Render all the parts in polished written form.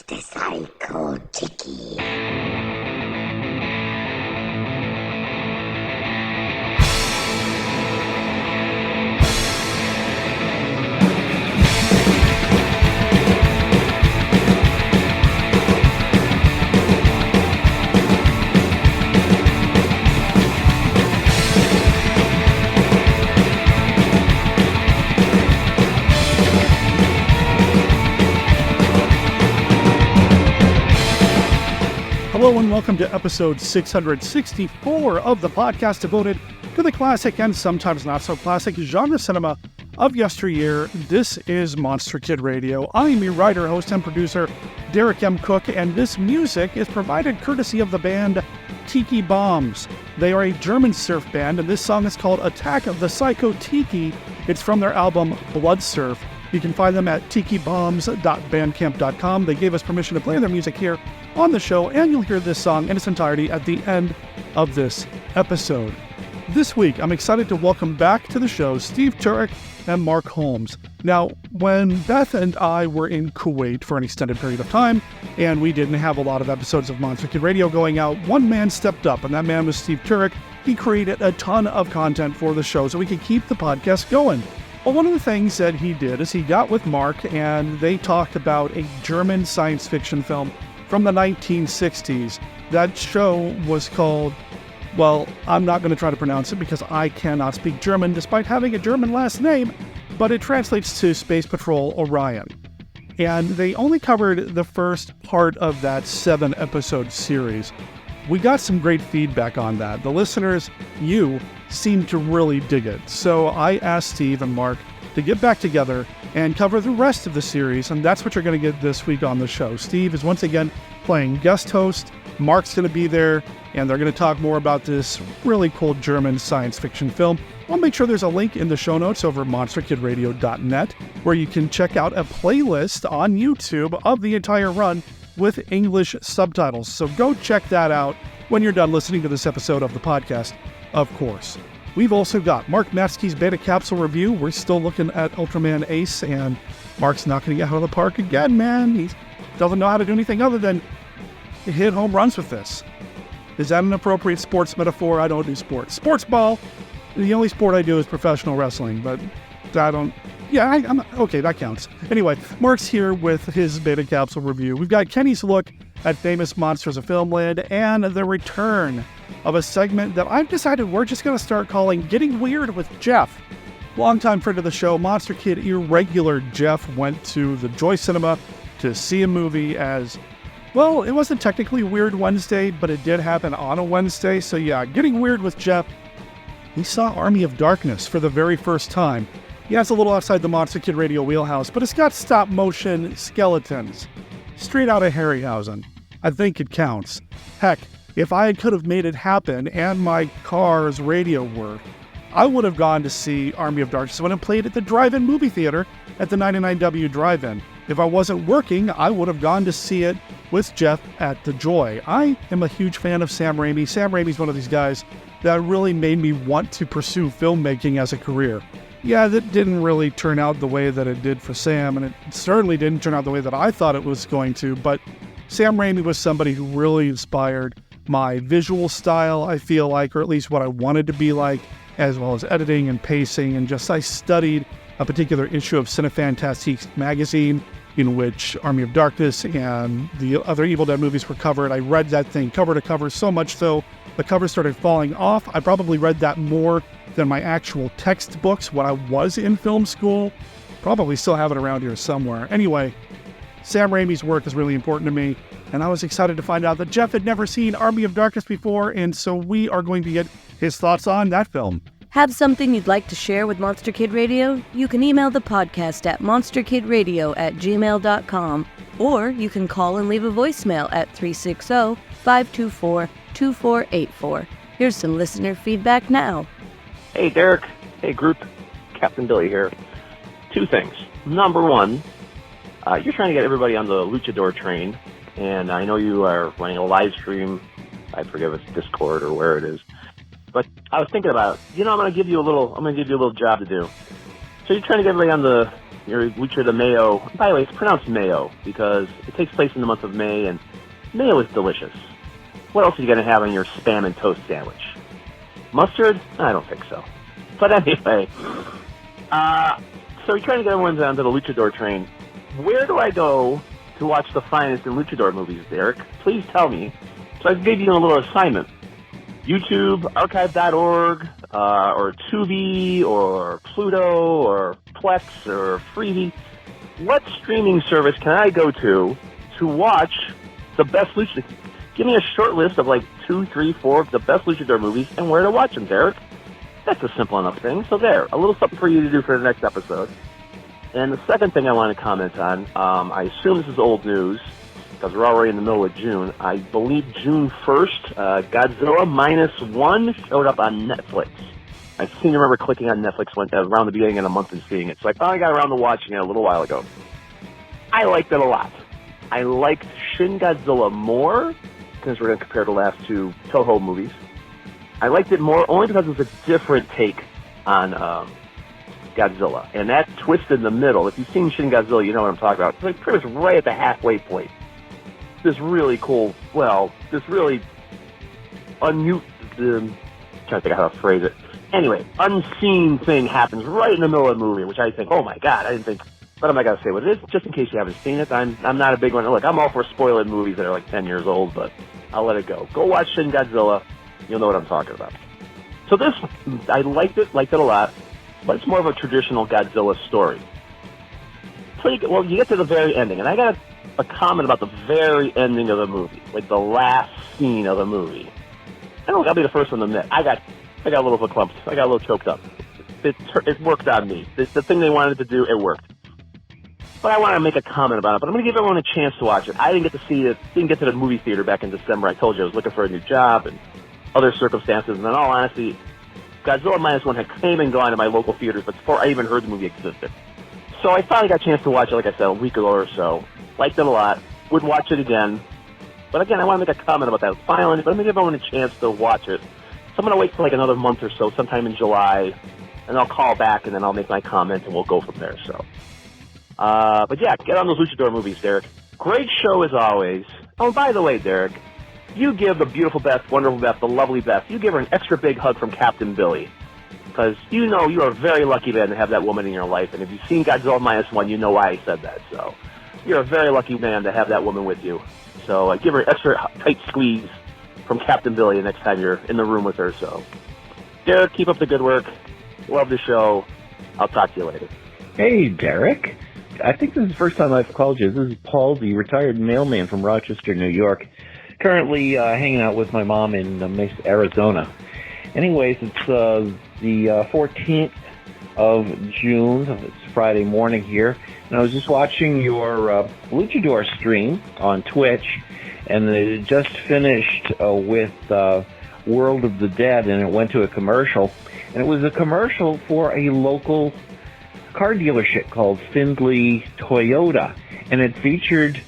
the Psycho Tiki. Hello and welcome to episode 664 of the podcast devoted to the classic and sometimes not so classic genre cinema of yesteryear. This is Monster Kid Radio. I'm your writer, host, and producer, Derek M. Cook, and this music is provided courtesy of the band Tiki Bombs. They are a German surf band, and this song is called Attack of the Psycho Tiki. It's from their album Blood Surf. You can find them at tikibombs.bandcamp.com. They gave us permission to play their music here on the show, and you'll hear this song in its entirety at the end of this episode. This week, I'm excited to welcome back to the show Steve Turek and Mark Holmes. Now, when Beth and I were in Kuwait for an extended period of time, and we didn't have a lot of episodes of Monster Kid Radio going out, one man stepped up, and that man was Steve Turek. He created a ton of content for the show so we could keep the podcast going. Well, one of the things that he did is he got with Mark, and they talked about a German science fiction film from the 1960s. That show was called, well, I'm not going to try to pronounce it because I cannot speak German despite having a German last name, but it translates to Space Patrol Orion. And they only covered the first part of that 7-episode series. We got some great feedback on that. The listeners, you, seemed to really dig it. So I asked Steve and Mark to get back together and cover the rest of the series, and that's what you're going to get this week on the show. Steve is once again playing guest host. Mark's going to be there, and they're going to talk more about this really cool German science fiction film. I'll make sure there's a link in the show notes over at monsterkidradio.net where you can check out a playlist on YouTube of the entire run with English subtitles. So go check that out when you're done listening to this episode of the podcast, of course. We've also got Mark Matzke's Beta Capsule review. We're still looking at Ultraman Ace, and Mark's knocking it out of the park again, man. He doesn't know how to do anything other than hit home runs with this. Is that an appropriate sports metaphor? I don't do sports. Sports ball, the only sport I do is professional wrestling, but I'm okay, that counts. Anyway, Mark's here with his Beta Capsule review. We've got Kenny's look at Famous Monsters of Filmland and the return of a segment that I've decided we're just going to start calling Getting Weird with Jeff. Longtime friend of the show, Monster Kid irregular Jeff went to the Joy Cinema to see a movie as, well, it wasn't technically Weird Wednesday, but it did happen on a Wednesday. So yeah, Getting Weird with Jeff. He saw Army of Darkness for the very first time. Yeah, it's a little outside the Monster Kid Radio wheelhouse, but it's got stop-motion skeletons. Straight out of Harryhausen. I think it counts. Heck, if I could have made it happen and my car's radio worked, I would have gone to see Army of Darkness when it played at the drive-in movie theater at the 99W Drive-In. If I wasn't working, I would have gone to see it with Jeff at the Joy. I am a huge fan of Sam Raimi. Sam Raimi's one of these guys that really made me want to pursue filmmaking as a career. Yeah, that didn't really turn out the way that it did for Sam, and it certainly didn't turn out the way that I thought it was going to, but Sam Raimi was somebody who really inspired my visual style, I feel like, or at least what I wanted to be like, as well as editing and pacing, and just I studied a particular issue of Cinefantastique magazine in which Army of Darkness and the other Evil Dead movies were covered. I read that thing cover to cover, so much so the cover started falling off. I probably read that more than my actual textbooks when I was in film school. Probably still have it around here somewhere. Anyway, Sam Raimi's work is really important to me, and I was excited to find out that Jeff had never seen Army of Darkness before, and so we are going to get his thoughts on that film. Have something you'd like to share with Monster Kid Radio? You can email the podcast at monsterkidradio@gmail.com, or you can call and leave a voicemail at 360-524-2484. Here's some listener feedback now. Hey, Derek. Hey, group. Captain Billy here. Two things. Number one, you're trying to get everybody on the Luchador train, and I know you are running a live stream. I forget if it's Discord or where it is. But I was thinking about, I'm going to give you a little job to do. So you're trying to get everybody on the your Lucha de Mayo. By the way, it's pronounced Mayo because it takes place in the month of May, and Mayo is delicious. What else are you going to have on your Spam and Toast sandwich? Mustard? I don't think so. But anyway, so you're trying to get everyone onto the Luchador train. Where do I go to watch the finest in Luchador movies, Derek? Please tell me. So I gave you a little assignment. YouTube, archive.org, or Tubi, or Pluto, or Plex, or Freevee. What streaming service can I go to watch the best Luchador? Give me a short list of like 2, 3, 4 of the best Luchador movies and where to watch them, Derek. That's a simple enough thing. So there, a little something for you to do for the next episode. And the second thing I want to comment on, I assume this is old news, because we're already in the middle of June. I believe June 1st, Godzilla -1 showed up on Netflix. I seem to remember clicking on Netflix around the beginning of the month and seeing it. So I finally got around to watching it a little while ago. I liked it a lot. I liked Shin Godzilla more, because we're going to compare the last two Toho movies. I liked it more only because it was a different take on Godzilla. And that twist in the middle, if you've seen Shin Godzilla, you know what I'm talking about. It's like pretty much right at the halfway point. This really cool, this really trying to think of how to phrase it. Anyway, unseen thing happens right in the middle of the movie, which I think, oh my God, I didn't think, but I'm not going to say what it is, just in case you haven't seen it. I'm not a big one. Look, I'm all for spoiling movies that are like 10 years old, but I'll let it go. Go watch Shin Godzilla. You'll know what I'm talking about. So this, I liked it a lot, but it's more of a traditional Godzilla story. So you get to the very ending, and I got a comment about the very ending of the movie, like the last scene of the movie. I don't think I'll be the first one to admit. I got a little verklempt. I got a little choked up. It worked on me. The thing they wanted to do, it worked. But I want to make a comment about it. But I'm going to give everyone a chance to watch it. I didn't get to see it. Didn't get to the movie theater back in December. I told you I was looking for a new job and other circumstances. And in all honesty, Godzilla -1 had came and gone to my local theaters before I even heard the movie existed. So I finally got a chance to watch it, like I said, a week ago or so. Liked it a lot. Would watch it again. But again, I want to make a comment about that. It's violent, but I'm going to give everyone a chance to watch it. So I'm going to wait for like another month or so, sometime in July, and I'll call back and then I'll make my comment and we'll go from there. So, but yeah, get on those Luchador movies, Derek. Great show as always. Oh, and by the way, Derek, you give the beautiful Beth, wonderful Beth, the lovely Beth, you give her an extra big hug from Captain Billy. Because you know you are a very lucky man to have that woman in your life. And if you've seen Godzilla -1, you know why I said that. So you're a very lucky man to have that woman with you. So give her an extra tight squeeze from Captain Billy next time you're in the room with her. So, Derek, keep up the good work. Love the show. I'll talk to you later. Hey, Derek. I think this is the first time I've called you. This is Paul, the retired mailman from Rochester, New York. Currently hanging out with my mom in Mesa, Arizona. Anyways, it's the 14th of June. It's Friday morning here. And I was just watching your Luchador stream on Twitch, and it just finished with World of the Dead, and it went to a commercial. And it was a commercial for a local car dealership called Findlay Toyota. And it featured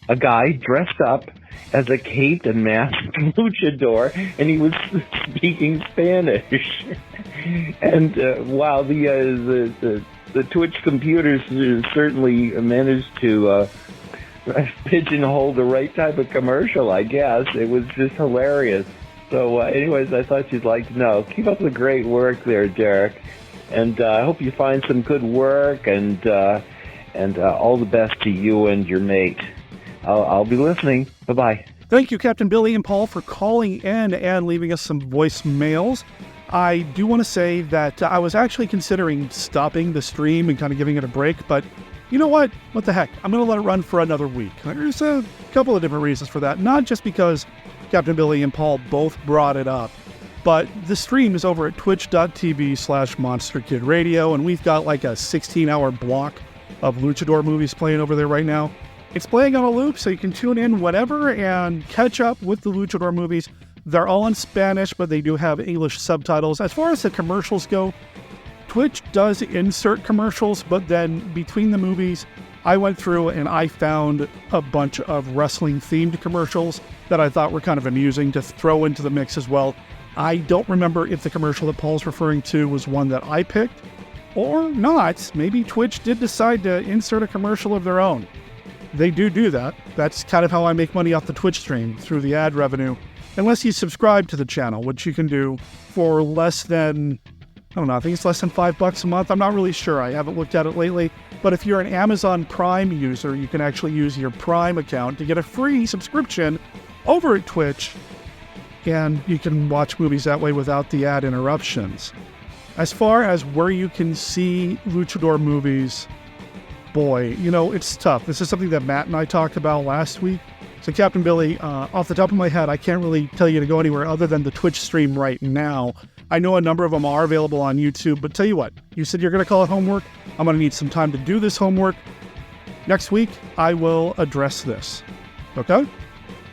a guy dressed up as a caped and masked luchador, and he was speaking Spanish. And wow, the Twitch computers certainly managed to pigeonhole the right type of commercial, I guess. It was just hilarious. So anyways, I thought you'd like to know. Keep up the great work there, Derek. And I hope you find some good work, and all the best to you and your mate. I'll be listening. Bye-bye. Thank you, Captain Billy and Paul, for calling in and leaving us some voicemails. I do want to say that I was actually considering stopping the stream and kind of giving it a break, but you know what? What the heck? I'm going to let it run for another week. There's a couple of different reasons for that. Not just because Captain Billy and Paul both brought it up, but the stream is over at twitch.tv/MonsterKidRadio, and we've got like a 16-hour block of Luchador movies playing over there right now. It's playing on a loop, so you can tune in whenever and catch up with the Luchador movies. They're all in Spanish, but they do have English subtitles. As far as the commercials go, Twitch does insert commercials, but then between the movies, I went through and I found a bunch of wrestling-themed commercials that I thought were kind of amusing to throw into the mix as well. I don't remember if the commercial that Paul's referring to was one that I picked, or not. Maybe Twitch did decide to insert a commercial of their own. They do that. That's kind of how I make money off the Twitch stream, through the ad revenue. Unless you subscribe to the channel, which you can do for less than, I don't know, I think it's less than $5 a month. I'm not really sure. I haven't looked at it lately. But if you're an Amazon Prime user, you can actually use your Prime account to get a free subscription over at Twitch, and you can watch movies that way without the ad interruptions. As far as where you can see luchador movies, boy, it's tough. This is something that Matt and I talked about last week. So Captain Billy, off the top of my head, I can't really tell you to go anywhere other than the Twitch stream right now. I know a number of them are available on YouTube, but tell you what, you said you're going to call it homework. I'm going to need some time to do this homework. Next week, I will address this. Okay?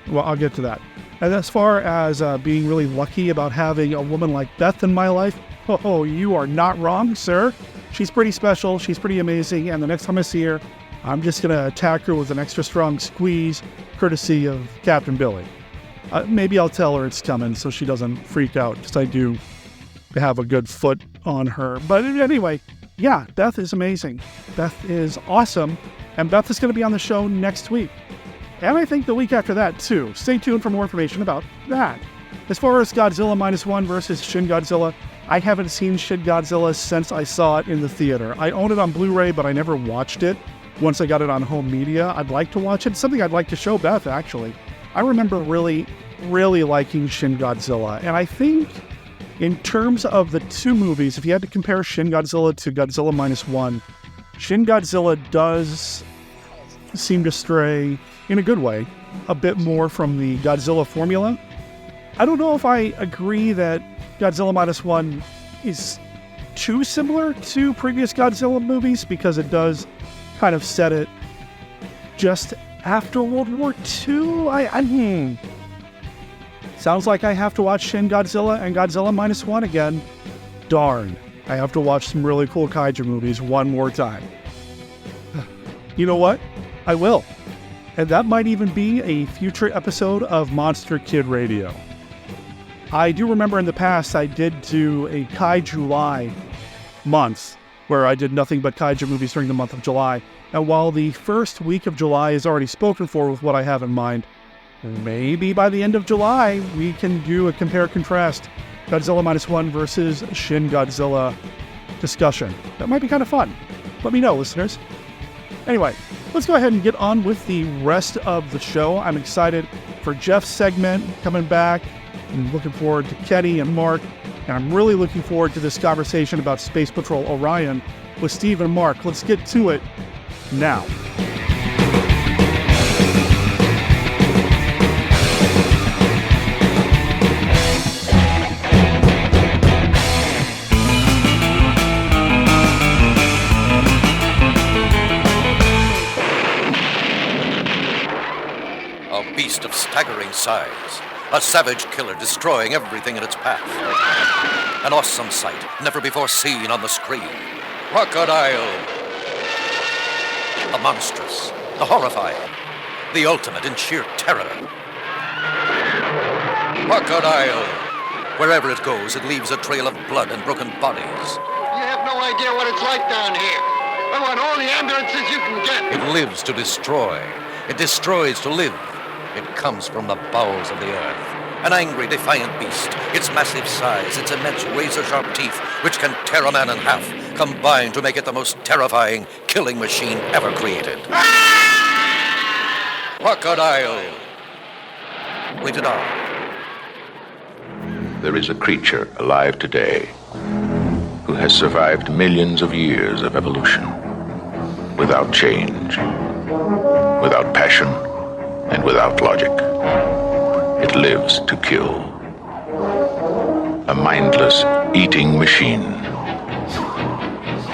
Well, I'll get to that. And as far as being really lucky about having a woman like Beth in my life, oh, you are not wrong, sir. She's pretty special. She's pretty amazing. And the next time I see her, I'm just going to attack her with an extra strong squeeze, courtesy of Captain Billy. Maybe I'll tell her it's coming so she doesn't freak out, because I do have a good foot on her. But anyway, yeah, Beth is amazing. Beth is awesome. And Beth is going to be on the show next week. And I think the week after that, too. Stay tuned for more information about that. As far as Godzilla -1 versus Shin Godzilla, I haven't seen Shin Godzilla since I saw it in the theater. I own it on Blu-ray, but I never watched it. Once I got it on home media, I'd like to watch it. It's something I'd like to show Beth, actually. I remember really, really liking Shin Godzilla. And I think in terms of the two movies, if you had to compare Shin Godzilla to Godzilla -1, Shin Godzilla does seem to stray, in a good way, a bit more from the Godzilla formula. I don't know if I agree that Godzilla -1 is too similar to previous Godzilla movies, because it does kind of set it just after World War II. Sounds like I have to watch Shin Godzilla and Godzilla -1 again. Darn, I have to watch some really cool kaiju movies one more time. You know what? I will. And that might even be a future episode of Monster Kid Radio. I do remember in the past I did do a Kaiju-July month, where I did nothing but kaiju movies during the month of July. And while the first week of July is already spoken for with what I have in mind, maybe by the end of July we can do a compare-contrast Godzilla -1 versus Shin Godzilla discussion. That might be kind of fun. Let me know, listeners. Anyway, let's go ahead and get on with the rest of the show. I'm excited for Jeff's segment coming back. I'm looking forward to Kenny and Mark. And I'm really looking forward to this conversation about Space Patrol Orion with Steve and Mark. Let's get to it now. A beast of staggering size. A savage killer destroying everything in its path. An awesome sight, never before seen on the screen. Crocodile. The monstrous, the horrifying, the ultimate in sheer terror. Crocodile. Wherever it goes, it leaves a trail of blood and broken bodies. You have no idea what it's like down here. I want all the ambulances you can get. It lives to destroy. It destroys to live. It comes from the bowels of the earth. An angry, defiant beast. Its massive size, its immense razor-sharp teeth, which can tear a man in half, combine to make it the most terrifying killing machine ever created. Crocodile. Rated R. There is a creature alive today who has survived millions of years of evolution without change, without passion, and without logic. It lives to kill. A mindless eating machine.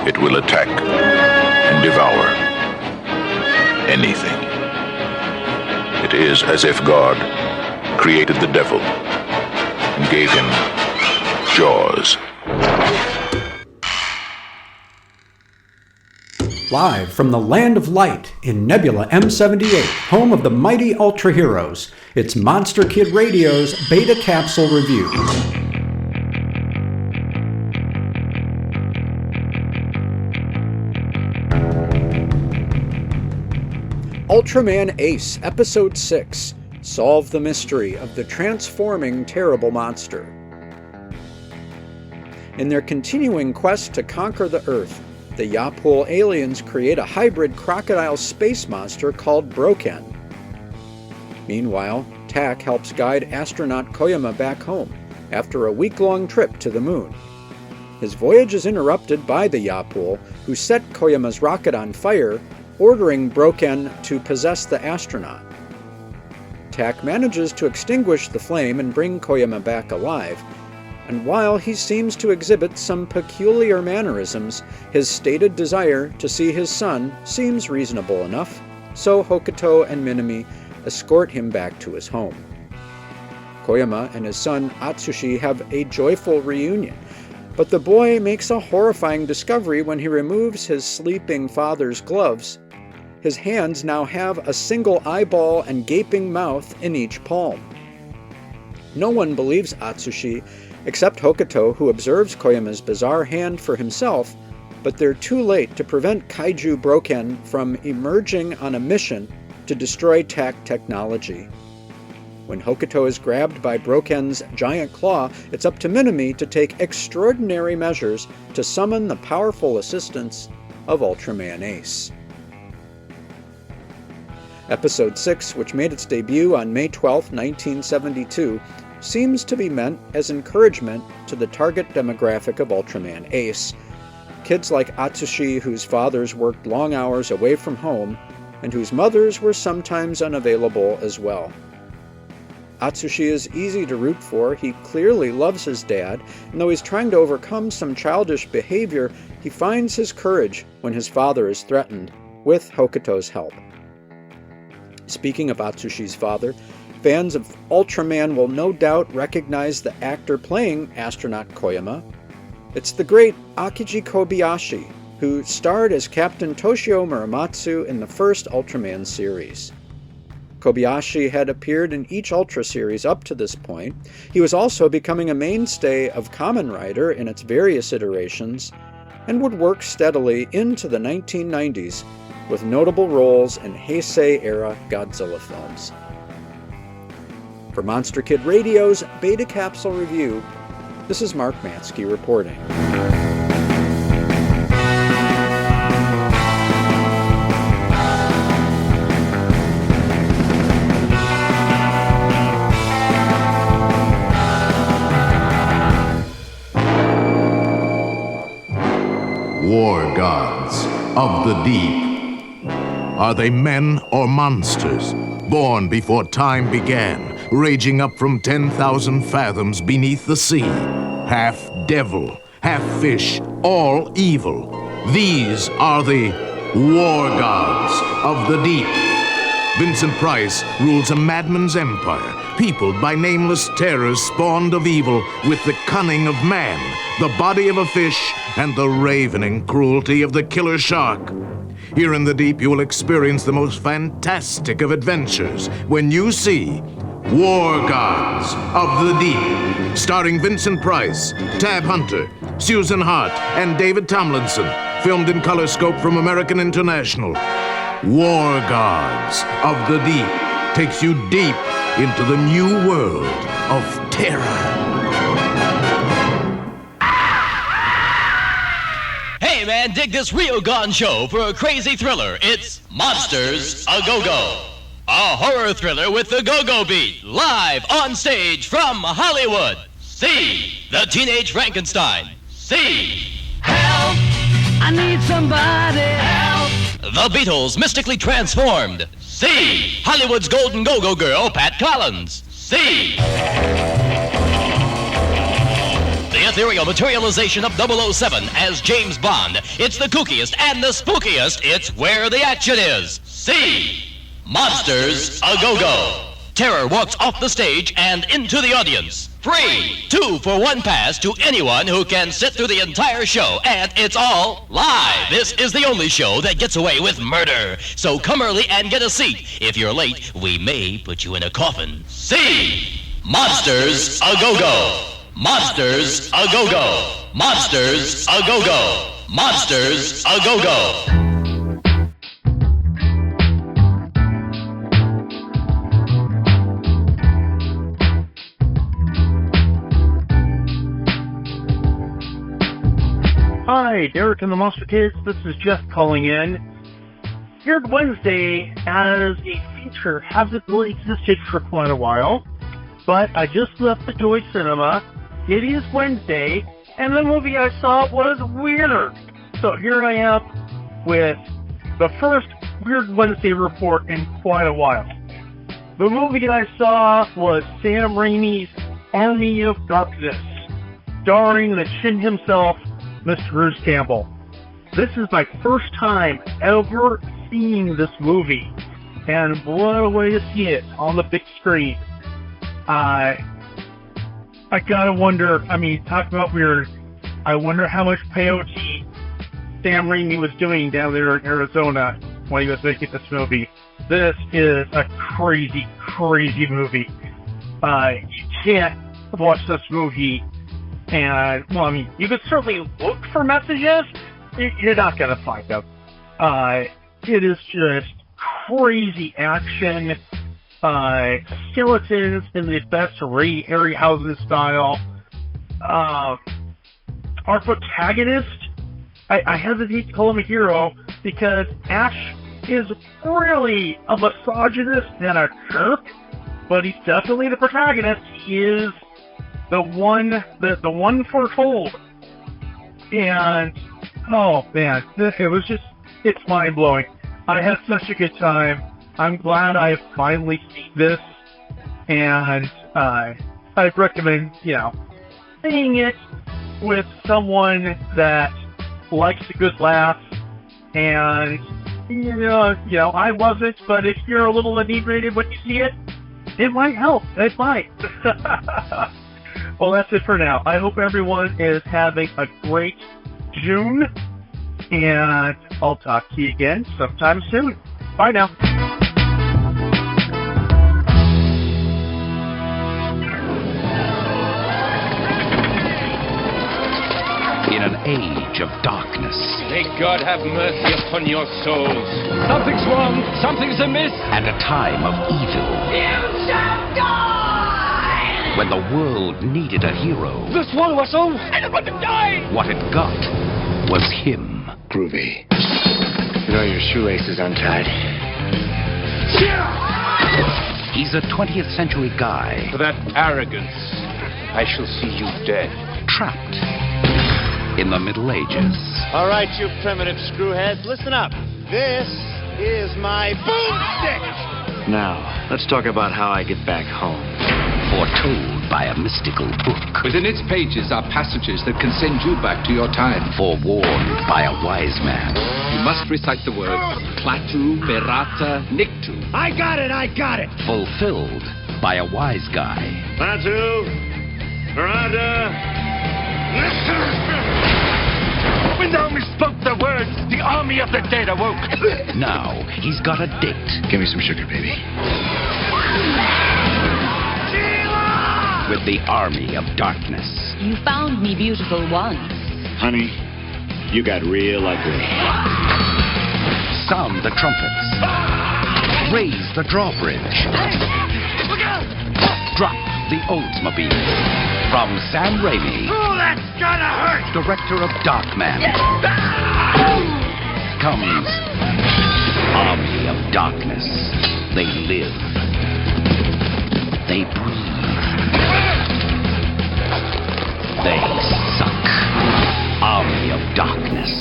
It will attack and devour anything. It is as if God created the devil and gave him jaws. Live from the Land of Light in Nebula M78, home of the mighty Ultra Heroes, it's Monster Kid Radio's Beta Capsule Review. Ultraman Ace, Episode 6, Solve the Mystery of the Transforming Terrible Monster. In their continuing quest to conquer the Earth, the Yapul aliens create a hybrid crocodile space monster called Broken. Meanwhile, Tak helps guide astronaut Koyama back home after a week-long trip to the moon. His voyage is interrupted by the Yapul, who set Koyama's rocket on fire, ordering Broken to possess the astronaut. Tak manages to extinguish the flame and bring Koyama back alive, and while he seems to exhibit some peculiar mannerisms, his stated desire to see his son seems reasonable enough, so Hokuto and Minami escort him back to his home. Koyama and his son Atsushi have a joyful reunion, but the boy makes a horrifying discovery when he removes his sleeping father's gloves. His hands now have a single eyeball and gaping mouth in each palm. No one believes Atsushi, except Hokuto, who observes Koyama's bizarre hand for himself, but they're too late to prevent Kaiju Broken from emerging on a mission to destroy Tak technology. When Hokuto is grabbed by Broken's giant claw, it's up to Minami to take extraordinary measures to summon the powerful assistance of Ultraman Ace. Episode 6, which made its debut on May 12, 1972, seems to be meant as encouragement to the target demographic of Ultraman Ace, kids like Atsushi whose fathers worked long hours away from home and whose mothers were sometimes unavailable as well. Atsushi is easy to root for. He clearly loves his dad, and though he's trying to overcome some childish behavior, he finds his courage when his father is threatened, with Hokuto's help. Speaking of Atsushi's father, fans of Ultraman will no doubt recognize the actor playing astronaut Koyama. It's the great Akiji Kobayashi, who starred as Captain Toshio Muramatsu in the first Ultraman series. Kobayashi had appeared in each Ultra series up to this point. He was also becoming a mainstay of Kamen Rider in its various iterations, and would work steadily into the 1990s with notable roles in Heisei-era Godzilla films. For Monster Kid Radio's Beta Capsule Review, this is Mark Matzke reporting. War gods of the deep. Are they men or monsters, born before time began, raging up from 10,000 fathoms beneath the sea? Half devil, half fish, all evil. These are the war gods of the deep. Vincent Price rules a madman's empire, peopled by nameless terrors spawned of evil with the cunning of man, the body of a fish, and the ravening cruelty of the killer shark. Here in the deep, you will experience the most fantastic of adventures when you see War Gods of the Deep, starring Vincent Price, Tab Hunter, Susan Hart, and David Tomlinson, filmed in color scope from American International. War Gods of the Deep takes you deep into the new world of terror. Hey man, dig this Ryogon show for a crazy thriller. It's Monsters A Go-Go. A horror thriller with the go-go beat, live on stage from Hollywood. See the Teenage Frankenstein. See Help! I need somebody help! The Beatles mystically transformed. See Hollywood's golden go-go girl, Pat Collins. See the ethereal materialization of 007 as James Bond. It's the kookiest and the spookiest. It's where the action is. See Monsters A Go-Go. Terror walks off the stage and into the audience. Free 2-for-1 pass to anyone who can sit through the entire show, and it's all live. This is the only show that gets away with murder. So come early and get a seat. If you're late, we may put you in a coffin. See Monsters A Go-Go. Monsters A Go-Go. Monsters A Go-Go. Monsters A Go-Go. Hi, Derek and the Monster Kids. This is Jeff calling in. Weird Wednesday as a feature hasn't really existed for quite a while, but I just left the Joy Cinema. It is Wednesday, and the movie I saw was Weirder. So here I am with the first Weird Wednesday report in quite a while. The movie I saw was Sam Raimi's Army of Darkness, starring the Shin himself, Mr. Bruce Campbell. This is my first time ever seeing this movie, and what a way to see it on the big screen. I gotta wonder, talk about weird, I wonder how much peyote Sam Raimi was doing down there in Arizona when he was making this movie. This is a crazy, crazy movie. You can't watch this movie and, you could certainly look for messages. You're not going to find them. It is just crazy action. Skeletons in the best Ray Harryhausen style. Our protagonist, I hesitate to call him a hero because Ash is really a misogynist and a jerk, but he's definitely the protagonist. He is the one foretold. And, oh man, it's mind blowing. I had such a good time. I'm glad I have finally seen this, and I'd recommend, seeing it with someone that likes a good laugh, and, I wasn't, but if you're a little inebriated when you see it, it might help. It might. Well, that's it for now. I hope everyone is having a great June, and I'll talk to you again sometime soon. Bye now. In an age of darkness. May God have mercy upon your souls. Something's wrong. Something's amiss. And a time of evil. You shall die! When the world needed a hero. The swallow us all. And about to die! What it got was him. Groovy. Your shoelace is untied. He's a 20th century guy. For that arrogance, I shall see you dead. Trapped in the Middle Ages. All right, you primitive screwheads, listen up. This is my boomstick. Now, let's talk about how I get back home. Foretold by a mystical book. Within its pages are passages that can send you back to your time. Forewarned by a wise man. You must recite the words Klaatu, Berata, Niktu. I got it! Fulfilled by a wise guy. Klaatu, Berata, When thou misspoke the words, the army of the dead awoke. Now, he's got a date. Give me some sugar, baby. With the army of darkness. You found me beautiful once. Honey, you got real ugly. Sound the trumpets. Raise the drawbridge. Drop the Oldsmobile. From Sam Raimi. Oh, that's gonna hurt! Director of Darkman. Comes Army of Darkness. They live. They breathe. They suck. Army of Darkness.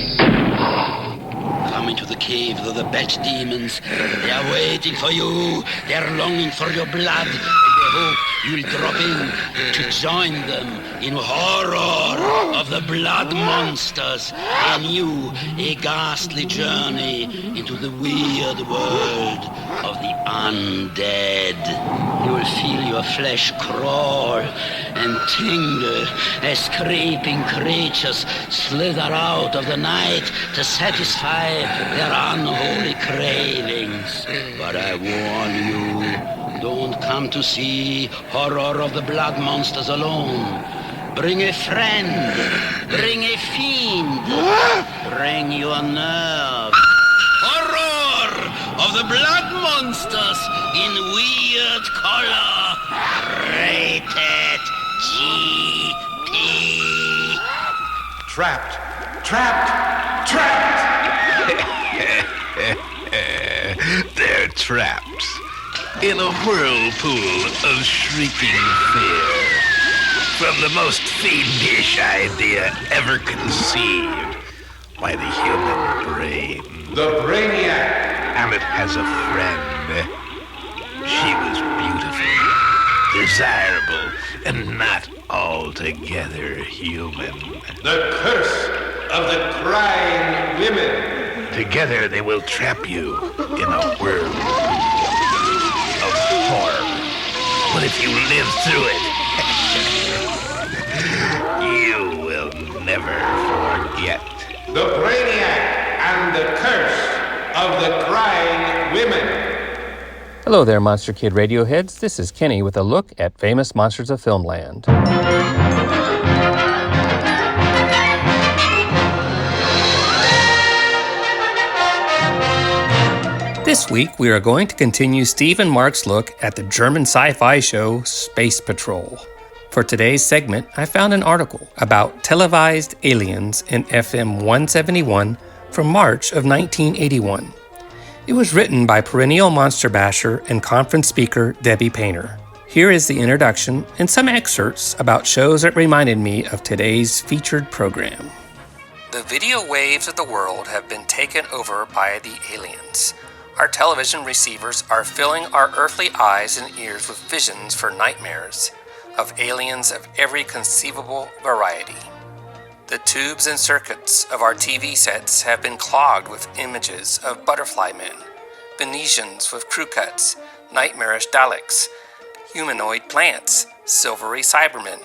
Come into the cave of the bat demons. They are waiting for you. They are longing for your blood. And they hope you'll drop in to join them in horror of the blood monsters. A new, a ghastly journey into the weird world of the undead. You will feel your flesh crawl and tingle as creeping creatures slither out of the night to satisfy their unholy cravings. But I warn you, don't come to see horror of the blood monsters alone. Bring a friend, bring a fiend, bring your nerve. Horror of the blood monsters in weird color. Rated GP. Trapped Trapped! Trapped! They're trapped in a whirlpool of shrieking fear. From the most fiendish idea ever conceived by the human brain. The Brainiac! And it has a friend. She was beautiful, desirable, and not altogether human. The curse of the crying women. Together they will trap you in a whirlpool of horror. But if you live through it, you will never forget. The Brainiac and the curse of the crying women. Hello there, Monster Kid Radioheads. This is Kenny with a look at Famous Monsters of Filmland. This week, we are going to continue Steve and Mark's look at the German sci-fi show Space Patrol. For today's segment, I found an article about televised aliens in FM 171 from March of 1981. It was written by perennial monster basher and conference speaker Debbie Painter. Here is the introduction and some excerpts about shows that reminded me of today's featured program. The video waves of the world have been taken over by the aliens. Our television receivers are filling our earthly eyes and ears with visions for nightmares of aliens of every conceivable variety. The tubes and circuits of our TV sets have been clogged with images of butterfly men, Venetians with crew cuts, nightmarish Daleks, humanoid plants, silvery Cybermen,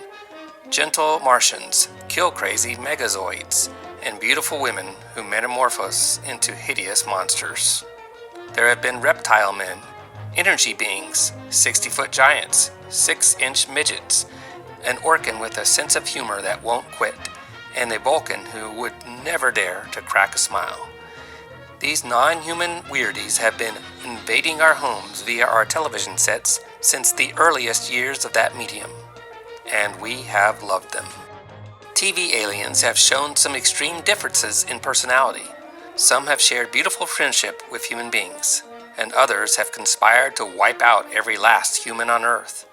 gentle Martians, kill-crazy Megazoids, and beautiful women who metamorphose into hideous monsters. There have been reptile men, energy beings, 60-foot giants, 6-inch midgets, an Orcan with a sense of humor that won't quit, and a Vulcan who would never dare to crack a smile. These non-human weirdies have been invading our homes via our television sets since the earliest years of that medium, and we have loved them. TV aliens have shown some extreme differences in personality. Some have shared beautiful friendship with human beings, and others have conspired to wipe out every last human on Earth.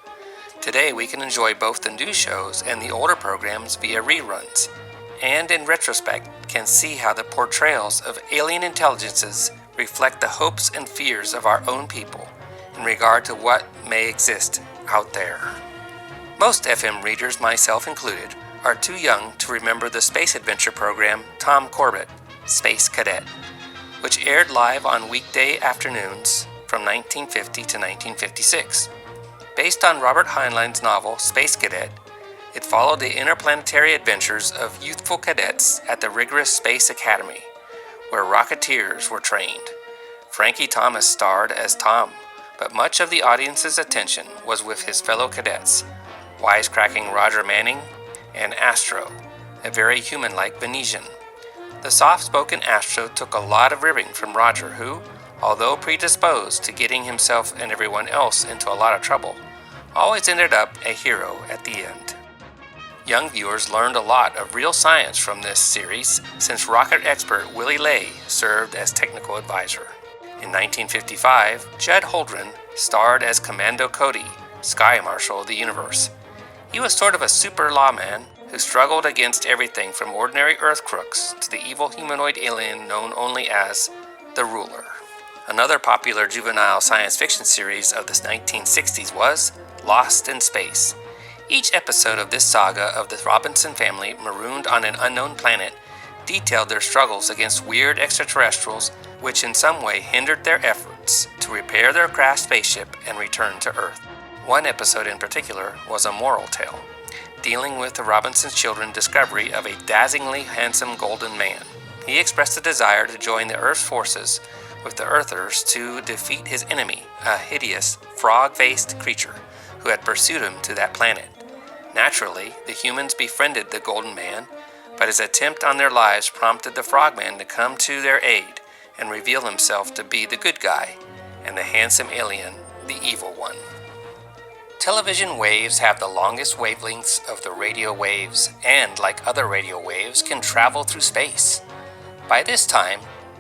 Today we can enjoy both the new shows and the older programs via reruns, and in retrospect can see how the portrayals of alien intelligences reflect the hopes and fears of our own people in regard to what may exist out there. Most FM readers, myself included, are too young to remember the space adventure program Tom Corbett, Space Cadet, which aired live on weekday afternoons from 1950 to 1956. Based on Robert Heinlein's novel Space Cadet, it followed the interplanetary adventures of youthful cadets at the rigorous Space Academy, where rocketeers were trained. Frankie Thomas starred as Tom, but much of the audience's attention was with his fellow cadets, wisecracking Roger Manning and Astro, a very human-like Venetian. The soft-spoken Astro took a lot of ribbing from Roger, who, although predisposed to getting himself and everyone else into a lot of trouble, always ended up a hero at the end. Young viewers learned a lot of real science from this series since rocket expert Willie Ley served as technical advisor. In 1955, Judd Holdren starred as Commando Cody, Sky Marshal of the Universe. He was sort of a super lawman who struggled against everything from ordinary Earth crooks to the evil humanoid alien known only as the Ruler. Another popular juvenile science fiction series of the 1960s was Lost in Space. Each episode of this saga of the Robinson family marooned on an unknown planet detailed their struggles against weird extraterrestrials which in some way hindered their efforts to repair their crashed spaceship and return to Earth. One episode in particular was a moral tale, dealing with the Robinsons' children's discovery of a dazzlingly handsome golden man. He expressed a desire to join the Earth's forces with the Earthers to defeat his enemy, a hideous, frog-faced creature who had pursued him to that planet. Naturally, the humans befriended the Golden Man, but his attempt on their lives prompted the Frogman to come to their aid and reveal himself to be the good guy, and the handsome alien, the evil one. Television waves have the longest wavelengths of the radio waves and, like other radio waves, can travel through space. By this time,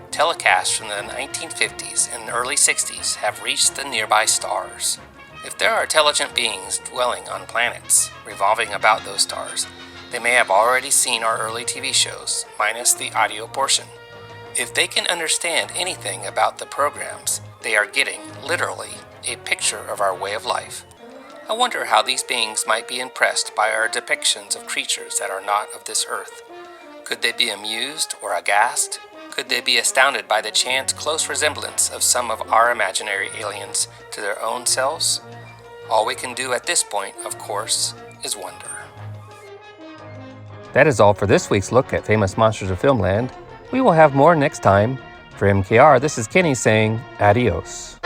telecasts from the 1950s and early 60s have reached the nearby stars. If there are intelligent beings dwelling on planets, revolving about those stars, they may have already seen our early TV shows, minus the audio portion. If they can understand anything about the programs, they are getting, literally, a picture of our way of life. I wonder how these beings might be impressed by our depictions of creatures that are not of this earth. Could they be amused or aghast? Could they be astounded by the chance close resemblance of some of our imaginary aliens to their own selves? All we can do at this point, of course, is wonder. That is all for this week's look at Famous Monsters of Filmland. We will have more next time. For MKR, this is Kenny saying adios.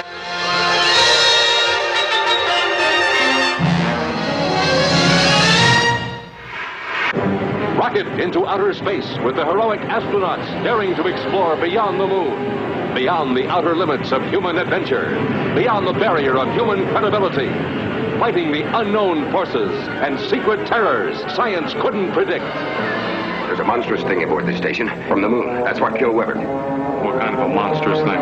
Rocket into outer space with the heroic astronauts daring to explore beyond the moon, beyond the outer limits of human adventure, beyond the barrier of human credibility, fighting the unknown forces and secret terrors science couldn't predict. There's a monstrous thing aboard this station from the moon. That's what killed Weber. What kind of a monstrous thing?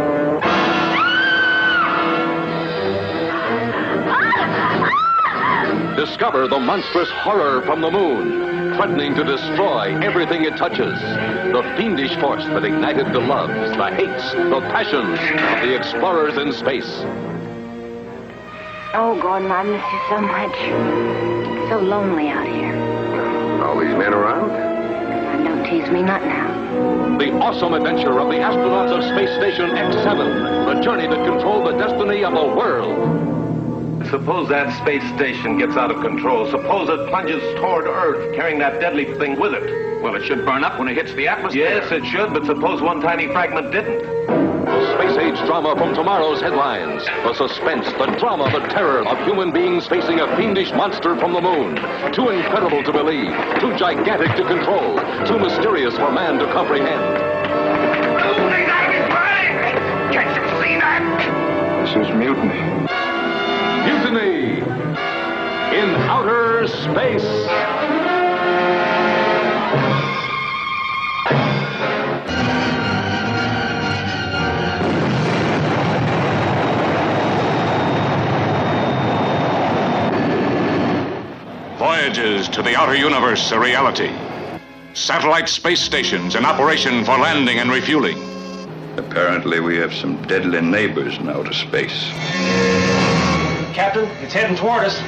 Discover the monstrous horror from the moon, threatening to destroy everything it touches. The fiendish force that ignited the loves, the hates, the passions of the explorers in space. Oh, Gordon, I miss you so much. It's so lonely out here. All these men around? Don't tease me not now. The awesome adventure of the astronauts of Space Station X7, the journey that controlled the destiny of a world. Suppose that space station gets out of control. Suppose it plunges toward Earth, carrying that deadly thing with it. Well, it should burn up when it hits the atmosphere. Yes, it should, but suppose one tiny fragment didn't. The space-age drama from tomorrow's headlines. The suspense, the drama, the terror of human beings facing a fiendish monster from the moon. Too incredible to believe, too gigantic to control, too mysterious for man to comprehend. Can't you see that? This is mutiny. Mutiny in outer space. Voyages to the outer universe a reality. Satellite space stations in operation for landing and refueling. Apparently we have some deadly neighbors in outer space. Captain, it's heading toward us.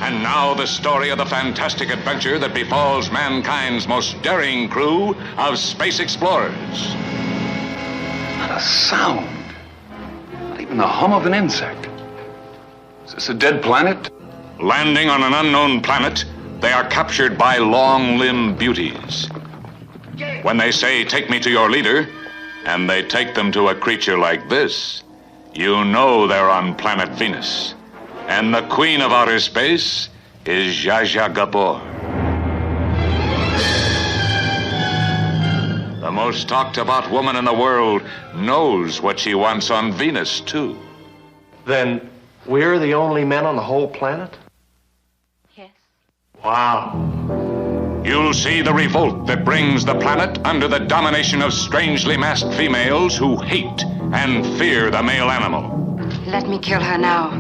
And now the story of the fantastic adventure that befalls mankind's most daring crew of space explorers. Not a sound. Not even the hum of an insect. Is this a dead planet? Landing on an unknown planet, they are captured by long-limbed beauties. When they say, "Take me to your leader," and they take them to a creature like this, you know they're on planet Venus. And the queen of outer space is Zsa Zsa Gabor. The most talked about woman in the world knows what she wants on Venus, too. Then we're the only men on the whole planet? Yes. Wow. You'll see the revolt that brings the planet under the domination of strangely masked females who hate and fear the male animal. Let me kill her now.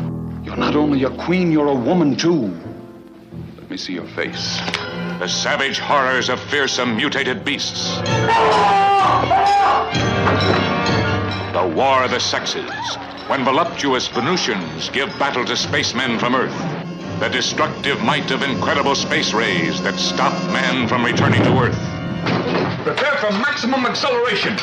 You're not only a queen, you're a woman, too. Let me see your face. The savage horrors of fearsome mutated beasts. The war of the sexes, when voluptuous Venusians give battle to spacemen from Earth. The destructive might of incredible space rays that stop man from returning to Earth. Prepare for maximum acceleration.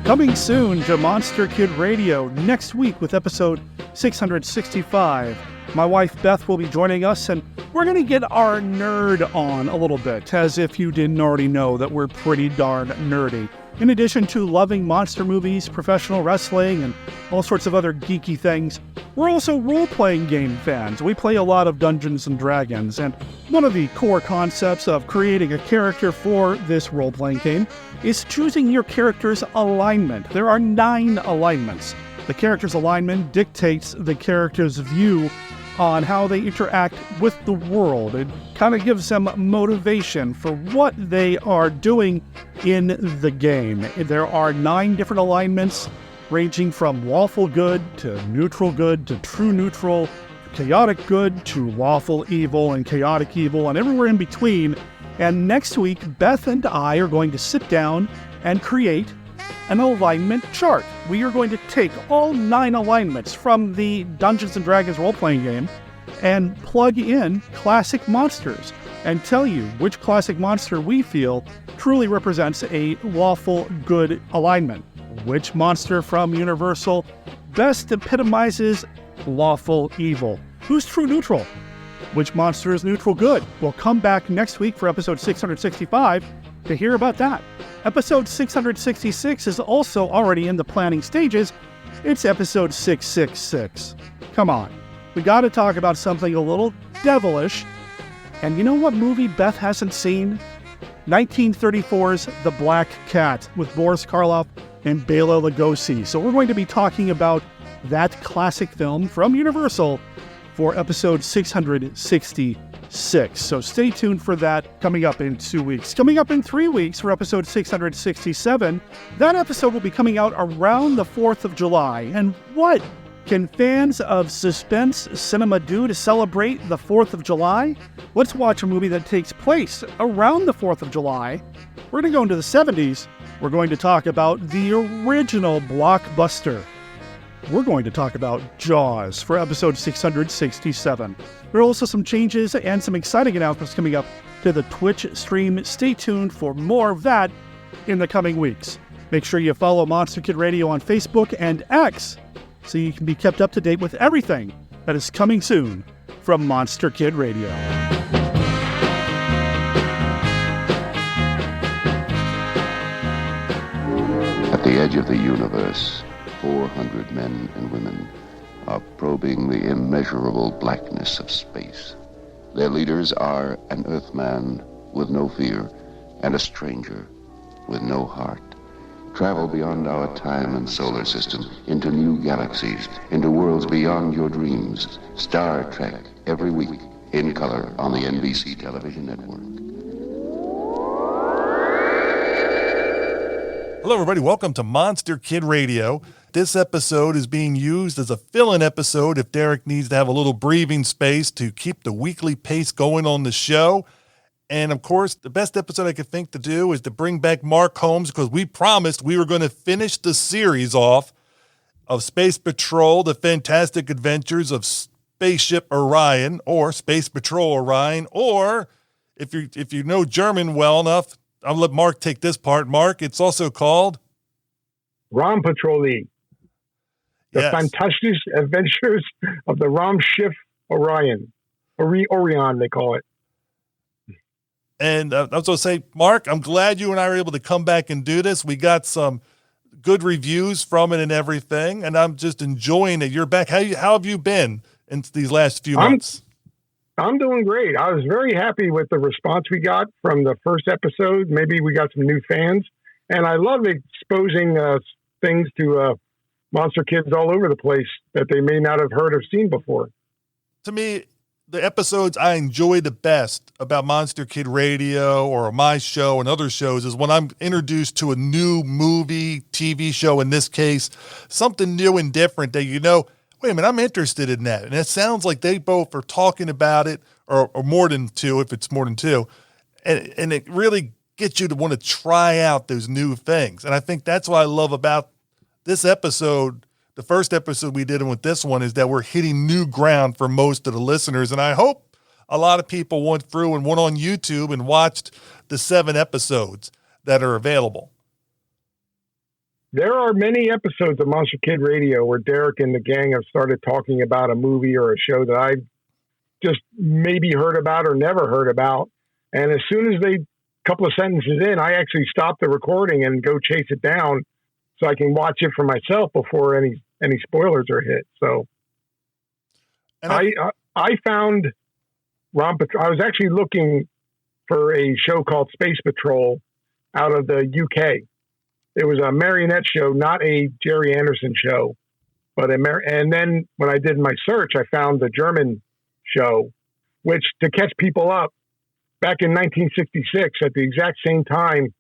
Coming soon to Monster Kid Radio next week with episode 665. My wife Beth will be joining us, and we're going to get our nerd on a little bit, as if you didn't already know that we're pretty darn nerdy. In addition to loving monster movies, professional wrestling, and all sorts of other geeky things, we're also role-playing game fans. We play a lot of Dungeons & Dragons, and one of the core concepts of creating a character for this role-playing game is choosing your character's alignment. There are 9 alignments. The character's alignment dictates the character's view on how they interact with the world. It kind of gives them motivation for what they are doing in the game. There are 9 different alignments, ranging from lawful good to neutral good to true neutral, chaotic good to lawful evil and chaotic evil, and everywhere in between. And next week, Beth and I are going to sit down and create an alignment chart. We are going to take all 9 alignments from the Dungeons & Dragons role-playing game and plug in classic monsters and tell you which classic monster we feel truly represents a lawful good alignment. Which monster from Universal best epitomizes lawful evil? Who's true neutral? Which monster is neutral good? We'll come back next week for episode 665 to hear about that. Episode 666 is also already in the planning stages. It's episode 666. Come on. We got to talk about something a little devilish. And you know what movie Beth hasn't seen? 1934's The Black Cat with Boris Karloff and Bela Lugosi. So we're going to be talking about that classic film from Universal for episode 666. So stay tuned for that coming up in 2 weeks. Coming up in 3 weeks for episode 667, that episode will be coming out around the 4th of July. And what can fans of suspense cinema do to celebrate the 4th of July? Let's watch a movie that takes place around the 4th of July. We're going to go into the 70s. We're going to talk about the original blockbuster. We're going to talk about Jaws for episode 667. There are also some changes and some exciting announcements coming up to the Twitch stream. Stay tuned for more of that in the coming weeks. Make sure you follow Monster Kid Radio on Facebook and X so you can be kept up to date with everything that is coming soon from Monster Kid Radio. At the edge of the universe, 400 men and women are probing the immeasurable blackness of space. Their leaders are an Earthman with no fear and a stranger with no heart. Travel beyond our time and solar system, into new galaxies, into worlds beyond your dreams. Star Trek, every week, in color on the NBC television network. Hello, everybody. Welcome to Monster Kid Radio. This episode is being used as a fill-in episode if Derek needs to have a little breathing space to keep the weekly pace going on the show. And, of course, the best episode I could think to do is to bring back Mark Holmes, because we promised we were going to finish the series off of Space Patrol, The Fantastic Adventures of Spaceship Orion, or Space Patrol Orion, or if you know German well enough, I'll let Mark take this part. Mark, it's also called Raumpatrouille. The Fantastische Adventures of the Raumschiffes Orion. Orion, they call it. And I was going to say, Mark, I'm glad you and I were able to come back and do this. We got some good reviews from it and everything, and I'm just enjoying it. You're back. How have you been in these last few months? I'm doing great. I was very happy with the response we got from the first episode. Maybe we got some new fans. And I love exposing things to monster kids all over the place that they may not have heard or seen before. To me, the episodes I enjoy the best about Monster Kid Radio or my show and other shows is when I'm introduced to a new movie, TV show, in this case, something new and different that, wait a minute, I'm interested in that. And it sounds like they both are talking about it, or more than two, if it's more than two. And it really gets you to want to try out those new things. And I think that's what I love about this episode. The first episode we did, and with this one, is that we're hitting new ground for most of the listeners. And I hope a lot of people went through and went on YouTube and watched the 7 episodes that are available. There are many episodes of Monster Kid Radio where Derek and the gang have started talking about a movie or a show that I've just maybe heard about or never heard about. And as soon as they, couple of sentences in, I actually stop the recording and go chase it down so I can watch it for myself before any spoilers are hit. So I found Raumpatrouille. I was actually looking for a show called Space Patrol out of the UK. It was a marionette show, not a Jerry Anderson show, but and then when I did my search, I found the German show, which, to catch people up, back in 1966, at the exact same time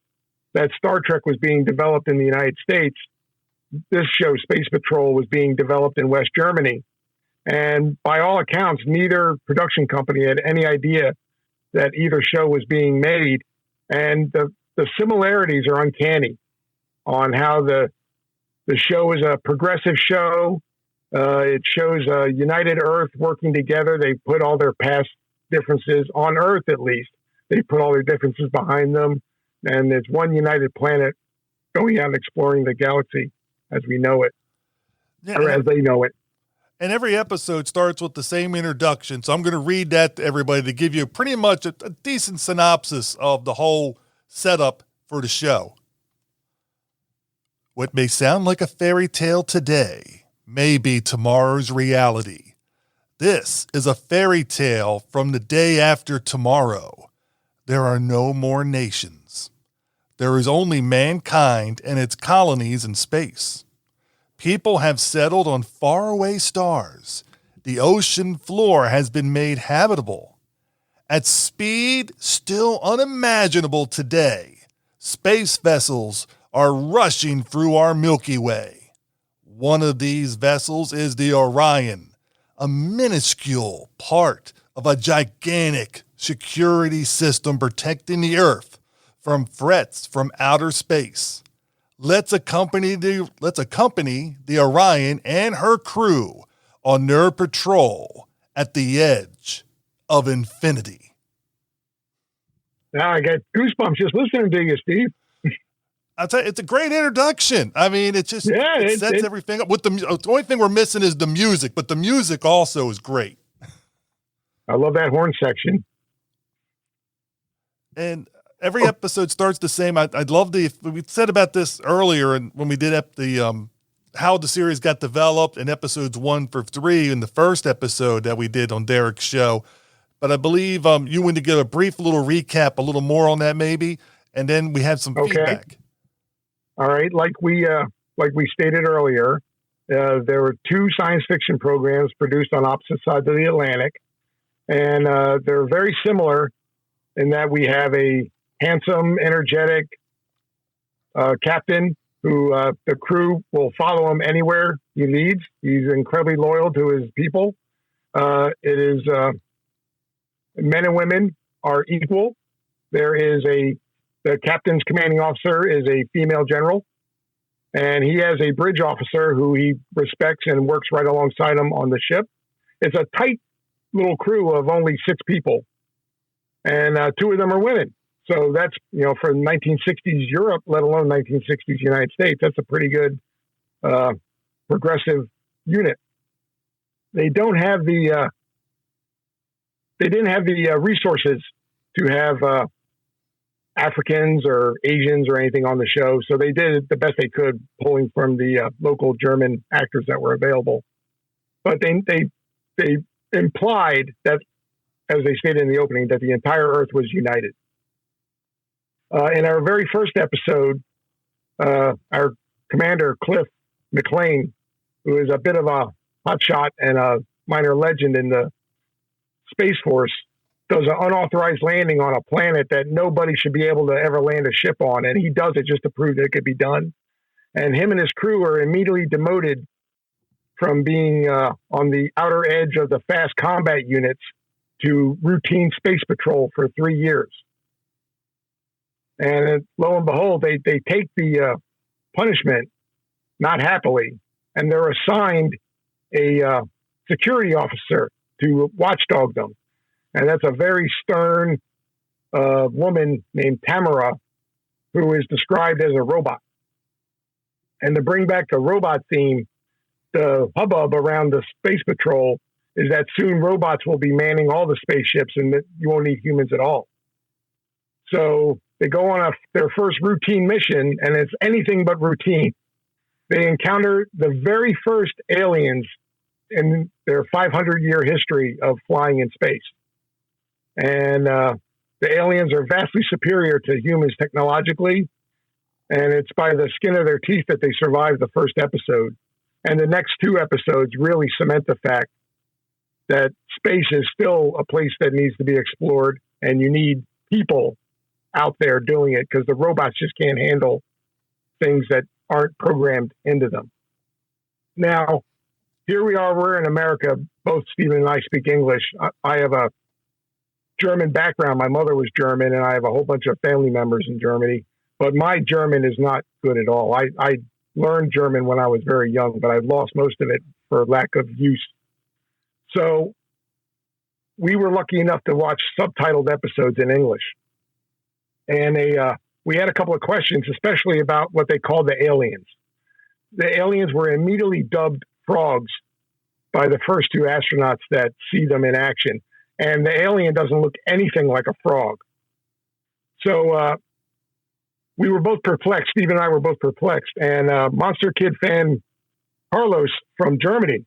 that Star Trek was being developed in the United States, this show, Space Patrol, was being developed in West Germany. And by all accounts, neither production company had any idea that either show was being made. And the similarities are uncanny on how the show is a progressive show. It shows a united Earth working together. They put all their past differences on Earth, at least. They put all their differences behind them. And it's one united planet going out and exploring the galaxy as we know it, or as they know it. And every episode starts with the same introduction. So I'm going to read that to everybody to give you pretty much a decent synopsis of the whole setup for the show. What may sound like a fairy tale today may be tomorrow's reality. This is a fairy tale from the day after tomorrow. There are no more nations. There is only mankind and its colonies in space. People have settled on faraway stars. The ocean floor has been made habitable. At speed still unimaginable today, space vessels are rushing through our Milky Way. One of these vessels is the Orion, a minuscule part of a gigantic security system protecting the Earth from threats from outer space. Let's accompany the Orion and her crew on their patrol at the edge of infinity. Now I get goosebumps just listening to you, Steve. I'll tell you, it's a great introduction. I mean, it just it sets everything up. The only thing we're missing is the music, but the music also is great. I love that horn section. And every episode starts the same. I'd love we said about this earlier, and when we did how the series got developed in episodes 1 through 3 in the first episode that we did on Derek's show. But I believe you want to give a brief little recap, a little more on that maybe, and then we have some feedback. All right, like we stated earlier, there were 2 science fiction programs produced on opposite sides of the Atlantic, and they're very similar in that we have a handsome, energetic captain who the crew will follow him anywhere he leads. He's incredibly loyal to his people. Men and women are equal. The captain's commanding officer is a female general, and he has a bridge officer who he respects and works right alongside him on the ship. It's a tight little crew of only 6 people, and 2 of them are women. So that's, for 1960s Europe, let alone 1960s United States, that's a pretty good progressive unit. They didn't have the resources to have Africans or Asians or anything on the show, so they did the best they could, pulling from the local German actors that were available. But they implied that, as they stated in the opening, that the entire Earth was united. In our very first episode, our commander, Cliff McLean, who is a bit of a hotshot and a minor legend in the Space Force, does an unauthorized landing on a planet that nobody should be able to ever land a ship on, and he does it just to prove that it could be done. And him and his crew are immediately demoted from being on the outer edge of the fast combat units to routine space patrol for 3 years. And lo and behold, they take the punishment, not happily, and they're assigned a security officer to watchdog them. And that's a very stern woman named Tamara, who is described as a robot. And to bring back the robot theme, the hubbub around the Space Patrol is that soon robots will be manning all the spaceships and that you won't need humans at all. So they go on their first routine mission, and it's anything but routine. They encounter the very first aliens in their 500-year history of flying in space. And the aliens are vastly superior to humans technologically, and it's by the skin of their teeth that they survive the first episode. And the next two episodes really cement the fact that space is still a place that needs to be explored, and you need people out there doing it because the robots just can't handle things that aren't programmed into them. Now, here we are, we're in America. Both Stephen and I speak English. I have a German background. My mother was German, and I have a whole bunch of family members in Germany. But my German is not good at all. I learned German when I was very young, but I lost most of it for lack of use. So we were lucky enough to watch subtitled episodes in English. And we had a couple of questions, especially about what they called the aliens. The aliens were immediately dubbed frogs by the first two astronauts that see them in action. And the alien doesn't look anything like a frog. So we were both perplexed. Steve and I were both perplexed. And Monster Kid fan Carlos from Germany,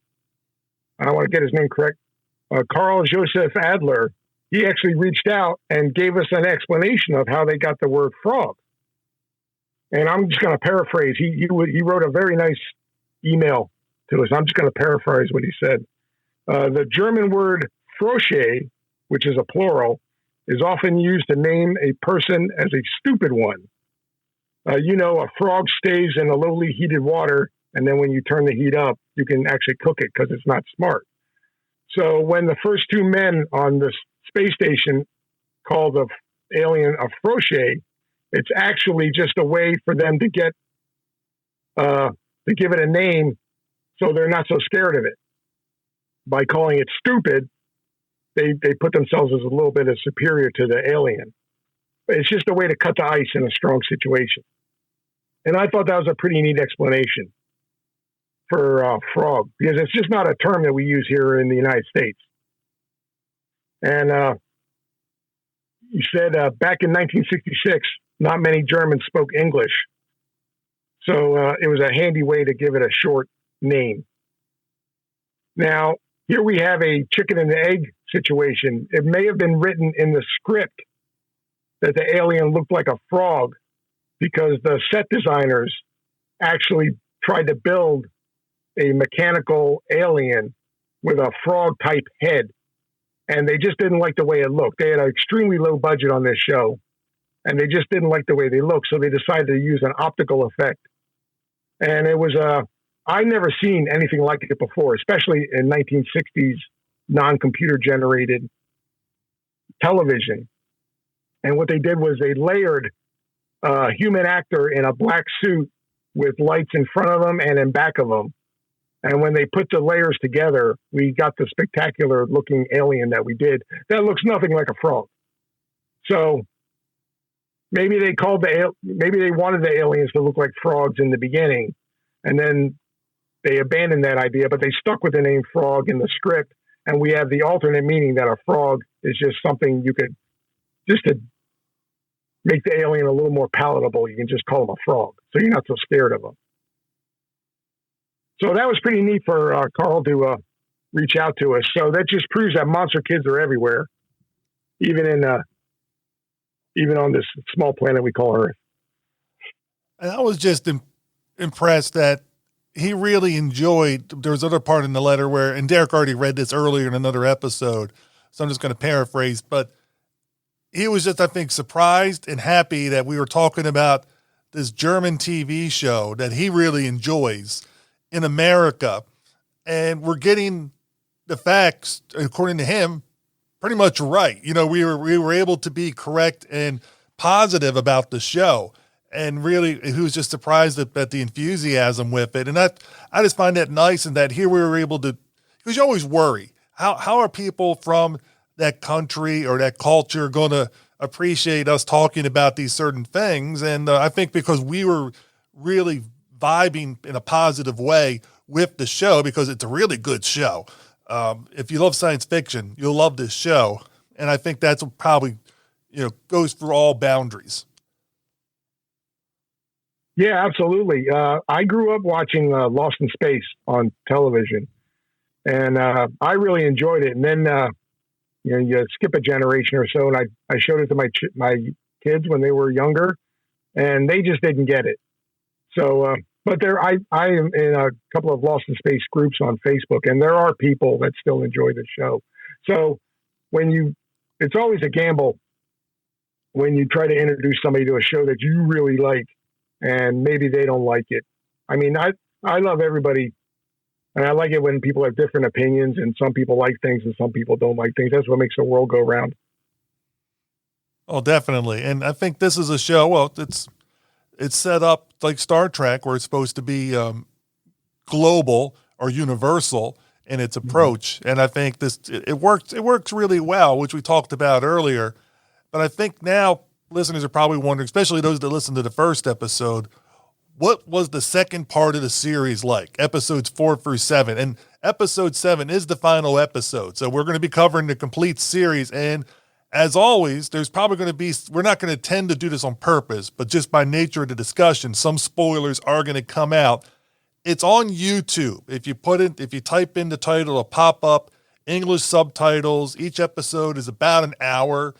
I don't want to get his name correct, Karl Joseph Adler, he actually reached out and gave us an explanation of how they got the word frog. And I'm just going to paraphrase. He wrote a very nice email to us. I'm just going to paraphrase what he said. The German word Frosche, which is a plural, is often used to name a person as a stupid one. A frog stays in a lowly heated water, and then when you turn the heat up, you can actually cook it because it's not smart. So when the first two men on this space station called the alien a Frosche, it's actually just a way for them to get to give it a name so they're not so scared of it. By calling it stupid, they put themselves as a little bit as superior to the alien. It's just a way to cut the ice in a strong situation. And I thought that was a pretty neat explanation for frog, because it's just not a term that we use here in the United States. And you said back in 1966, not many Germans spoke English. So it was a handy way to give it a short name. Now, here we have a chicken and egg situation. It may have been written in the script that the alien looked like a frog because the set designers actually tried to build a mechanical alien with a frog-type head. And they just didn't like the way it looked. They had an extremely low budget on this show, and they just didn't like the way they looked. So they decided to use an optical effect. And it was I'd never seen anything like it before, especially in 1960s non-computer generated television. And what they did was they layered a human actor in a black suit with lights in front of them and in back of them. And when they put the layers together, we got the spectacular looking alien that we did. That looks nothing like a frog. So maybe they wanted the aliens to look like frogs in the beginning, and then they abandoned that idea, but they stuck with the name frog in the script. And we have the alternate meaning that a frog is just something you could, just to make the alien a little more palatable, you can just call him a frog. So you're not so scared of him. So that was pretty neat for Carl to reach out to us. So that just proves that monster kids are everywhere, even on this small planet we call Earth. And I was just impressed that he really enjoyed. There was other part in the letter where, and Derek already read this earlier in another episode, so I'm just going to paraphrase, but he was just, I think, surprised and happy that we were talking about this German TV show that he really enjoys in America. And we're getting the facts, according to him, pretty much right. We were able to be correct and positive about the show. And really, he was just surprised at the enthusiasm with it. And I just find that nice, and that here we were able to, because you always worry, how are people from that country or that culture going to appreciate us talking about these certain things? And I think because we were really vibing in a positive way with the show because it's a really good show. If you love science fiction, you'll love this show. And I think that's what probably, goes through all boundaries. Yeah, absolutely. I grew up watching Lost in Space on television, and I really enjoyed it. And then, you skip a generation or so, and I showed it to my kids when they were younger, and they just didn't get it. So, but I am in a couple of Lost in Space groups on Facebook, and there are people that still enjoy the show. So it's always a gamble when you try to introduce somebody to a show that you really like, and maybe they don't like it. I mean, I love everybody, and I like it when people have different opinions, and some people like things and some people don't like things. That's what makes the world go round. Oh, definitely. And I think this is a show, well, it's set up like Star Trek, where it's supposed to be global or universal in its approach. And I think it works really well, which we talked about earlier. But I think now listeners are probably wondering, especially those that listened to the first episode, what was the second part of the series like, episodes 4 through 7? And episode 7 is the final episode. So we're going to be covering the complete series. And as always, there's probably going to be, we're not going to tend to do this on purpose, but just by nature of the discussion, some spoilers are going to come out. It's on YouTube. If you type in the title, it'll pop up, English subtitles. Each episode is about an hour.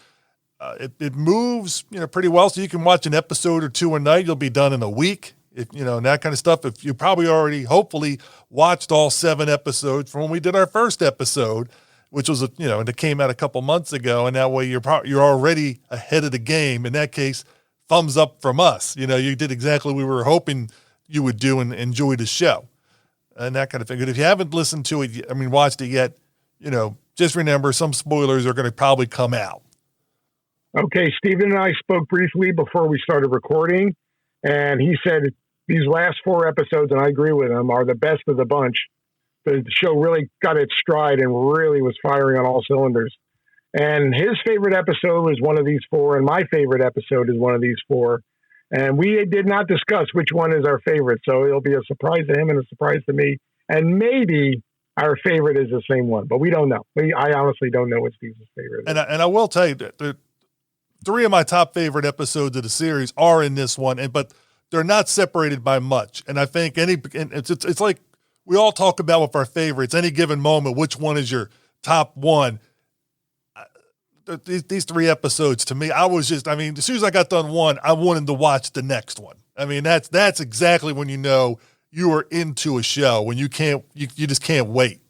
It moves, pretty well. So you can watch an episode or two a night. You'll be done in a week, and that kind of stuff. If you probably already, hopefully, watched all 7 episodes from when we did our first episode, which was, and it came out a couple months ago. And that way you're already ahead of the game. In that case, thumbs up from us. You did exactly what we were hoping you would do and enjoy the show and that kind of thing. But if you haven't listened to it, watched it yet, just remember some spoilers are going to probably come out. Okay, Stephen and I spoke briefly before we started recording, and he said these last 4 episodes, and I agree with him, are the best of the bunch. The show really got its stride and really was firing on all cylinders. And his favorite episode was one of these 4, and my favorite episode is one of these 4. And we did not discuss which one is our favorite, so it'll be a surprise to him and a surprise to me. And maybe our favorite is the same one, but we don't know. I honestly don't know what Steve's favorite is. And I will tell you that 3 of my top favorite episodes of the series are in this one, but they're not separated by much. And I think it's like we all talk about with our favorites, any given moment, which one is your top one. These 3 episodes, to me, as soon as I got done one, I wanted to watch the next one. That's exactly when you are into a show, when you just can't wait.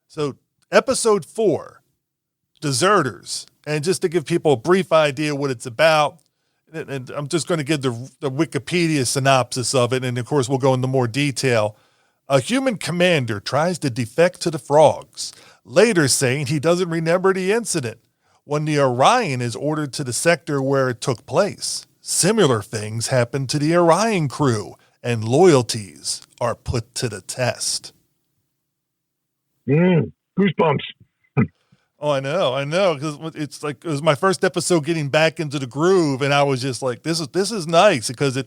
So episode 4, Deserters. And just to give people a brief idea what it's about, and I'm just going to give the Wikipedia synopsis of it, and of course we'll go into more detail. A human commander tries to defect to the frogs, later saying he doesn't remember the incident. When the Orion is ordered to the sector where it took place, similar things happen to the Orion crew, and loyalties are put to the test. Goosebumps. Oh, I know. Because it was my first episode getting back into the groove, and I was just like, this is nice, because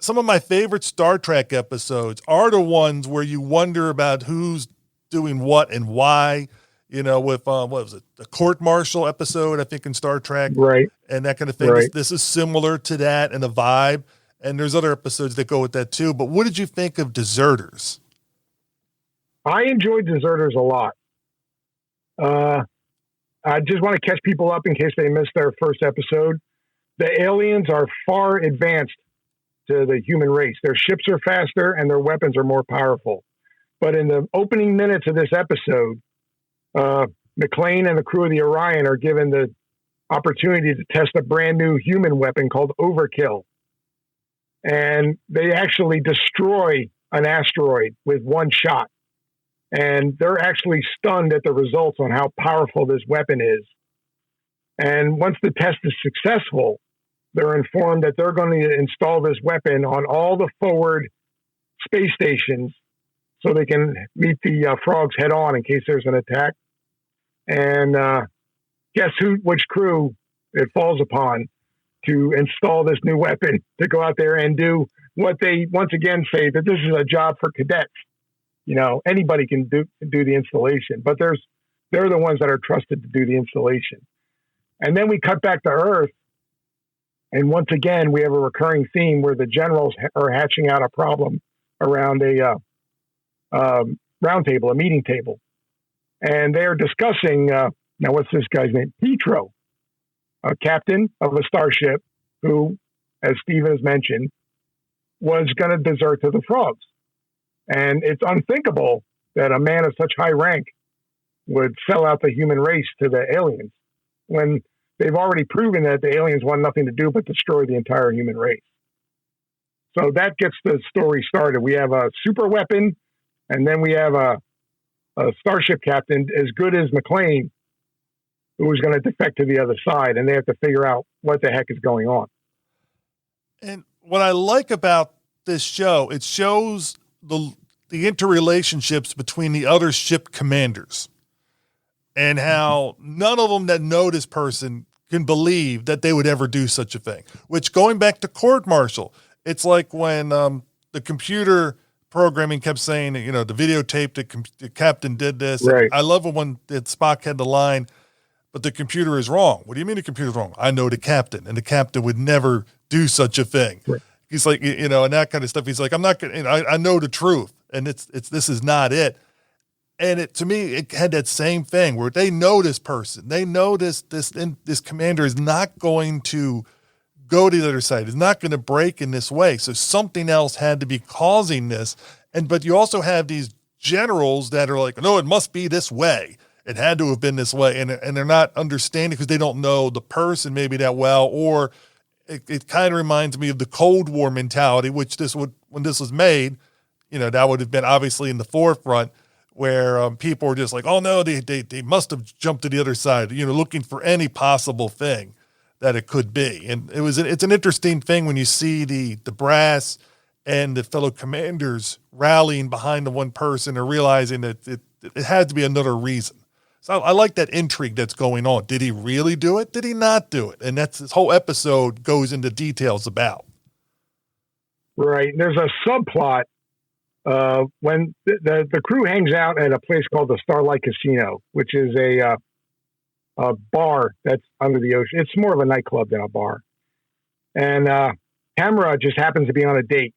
some of my favorite Star Trek episodes are the ones where you wonder about who's doing what and why, with, what was it? The court martial episode, I think, in Star Trek. Right. And that kind of thing. Right. This is similar to that and the vibe. And there's other episodes that go with that too. But what did you think of Deserters? I enjoyed Deserters a lot. I just want to catch people up in case they missed their first episode. The aliens are far advanced to the human race. Their ships are faster and their weapons are more powerful. But in the opening minutes of this episode, McClane and the crew of the Orion are given the opportunity to test a brand new human weapon called Overkill. And they actually destroy an asteroid with one shot. And they're actually stunned at the results on how powerful this weapon is. And once the test is successful, they're informed that they're going to install this weapon on all the forward space stations so they can meet the frogs head on in case there's an attack. And guess which crew it falls upon? to install this new weapon to go out there and do what they once again say that this is a job for cadets. You know, anybody can do the installation, but they're the ones that are trusted to do the installation. And then we cut back to Earth, and once again we have a recurring theme where the generals are hatching out a problem around a round table, a meeting table, and they're discussing now what's this guy's name? Petro, a captain of a starship who, as Stephen has mentioned, was going to desert to the frogs. And it's unthinkable that a man of such high rank would sell out the human race to the aliens when they've already proven that the aliens want nothing to do but destroy the entire human race. So that gets the story started. We have a super weapon, and then we have a starship captain as good as McClane, who is going to defect to the other side, and they have to figure out what the heck is going on. And what I like about this show, it shows the interrelationships between the other ship commanders and how none of them that know this person can believe that they would ever do such a thing, which, going back to court martial, it's like when the computer programming kept saying, you know, the videotape, the captain did this. Right. I love it when Spock had the line, but the computer is wrong. What do you mean the computer's wrong? I know the captain, and the captain would never do such a thing. Right. He's like, you know, and that kind of stuff. He's like, I'm not going to, I know the truth, and this is not it. And to me, it had that same thing where they know this person. They know this commander is not going to go to the other side. It's not going to break in this way. So something else had to be causing this. But you also have these generals that are like, no, it must be this way. It had to have been this way. And they're not understanding because they don't know the person maybe that well, or it kind of reminds me of the Cold War mentality, which when this was made, you know, that would have been obviously in the forefront, where people were just like, oh no, they must have jumped to the other side, you know, looking for any possible thing that it could be. And it's an interesting thing when you see the brass and the fellow commanders rallying behind the one person and realizing that it had to be another reason. So I like that intrigue that's going on. Did he really do it? Did he not do it? And that's this whole episode goes into details about. Right. There's a subplot when the crew hangs out at a place called the Starlight Casino, which is a bar that's under the ocean. It's more of a nightclub than a bar. And Tamara just happens to be on a date.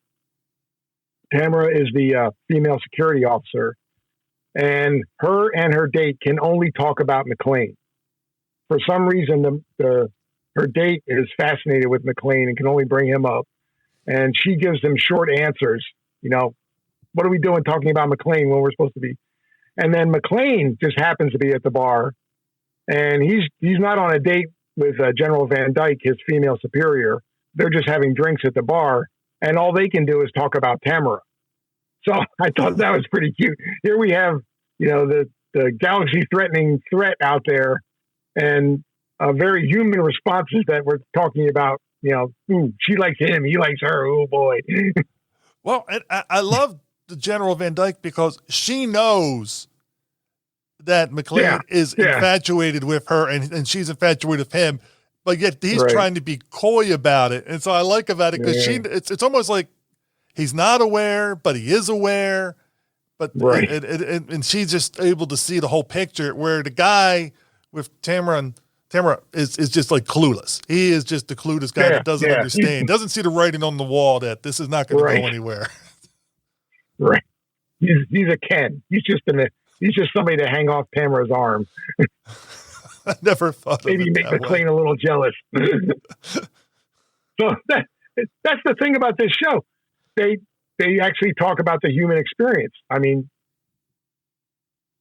Tamara is the female security officer, and her date can only talk about McClane. For some reason, her date is fascinated with McClane and can only bring him up. And she gives him short answers. You know, what are we doing talking about McClane when we're supposed to be? And then McClane just happens to be at the bar, and he's not on a date with General Van Dyke, his female superior. They're just having drinks at the bar, and all they can do is talk about Tamara. So I thought that was pretty cute. Here we have, you know, the galaxy-threatening threat out there, and very human responses that we're talking about. You know, ooh, she likes him, he likes her. Oh boy. Well, and I love the General Van Dyke because she knows that McClane is infatuated with her, and she's infatuated with him, but yet he's trying to be coy about it. And so I like about it because it's almost like he's not aware, but he is aware. But and she's just able to see the whole picture, where the guy with Tamara is just like clueless. He is just the clueless guy that doesn't understand, doesn't see the writing on the wall that this is not going to go anywhere. Right. He's a Ken. He's just somebody to hang off Tamara's arm. I never thought maybe make McClane a little jealous. So that's the thing about this show. They actually talk about the human experience. I mean,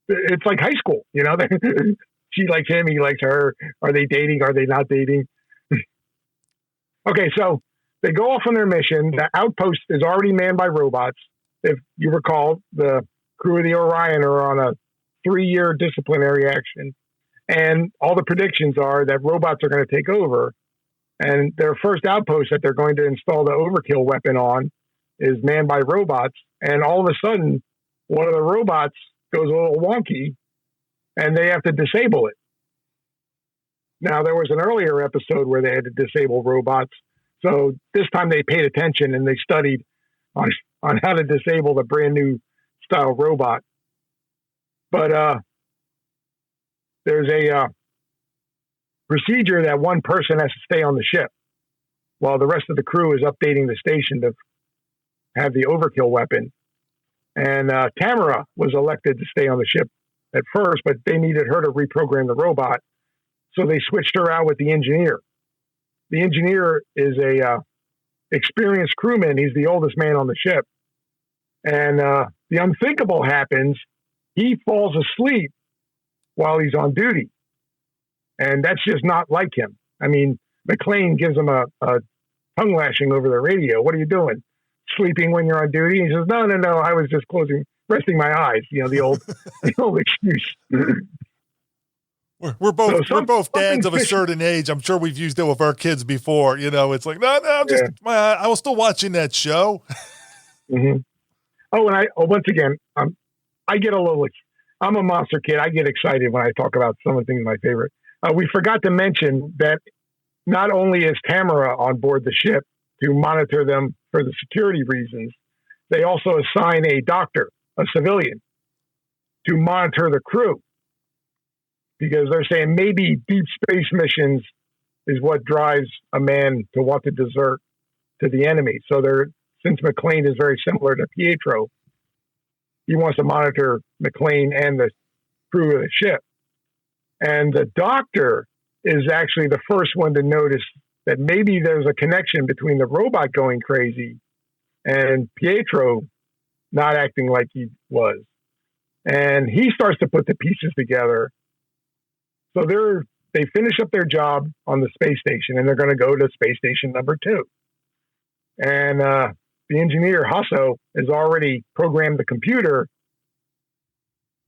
it's like high school, you know. She likes him, he likes her. Are they dating? Are they not dating? Okay, so they go off on their mission. The outpost is already manned by robots. If you recall, the crew of the Orion are on a 3-year disciplinary action. And all the predictions are that robots are going to take over. And their first outpost that they're going to install the overkill weapon on is manned by robots. And all of a sudden, one of the robots goes a little wonky, and they have to disable it. Now, there was an earlier episode where they had to disable robots. So this time they paid attention and they studied on how to disable the brand new style robot. But there's a procedure that one person has to stay on the ship while the rest of the crew is updating the station to have the overkill weapon. And Tamara was elected to stay on the ship at first, but they needed her to reprogram the robot. So they switched her out with the engineer. The engineer is a experienced crewman. He's the oldest man on the ship. And the unthinkable happens. He falls asleep while he's on duty. And that's just not like him. I mean, McClane gives him a tongue lashing over the radio. What are you doing? Sleeping when you're on duty? He says, no, I was just resting my eyes. You know, the old excuse. We're both dads of a certain age. I'm sure we've used it with our kids before. You know, it's like, no, I was still watching that show. Mm-hmm. Oh, and once again, I get a little, I'm a monster kid. I get excited when I talk about some of the things my favorite. We forgot to mention that not only is Tamara on board the ship to monitor them for the security reasons, they also assign a doctor, a civilian, to monitor the crew. Because they're saying maybe deep space missions is what drives a man to want to desert to the enemy. So since McClane is very similar to Pietro, he wants to monitor McClane and the crew of the ship. And the doctor is actually the first one to notice that maybe there's a connection between the robot going crazy and Pietro not acting like he was. And he starts to put the pieces together. So they finish up their job on the space station, and they're going to go to space station number 2. And the engineer, Hasso, has already programmed the computer,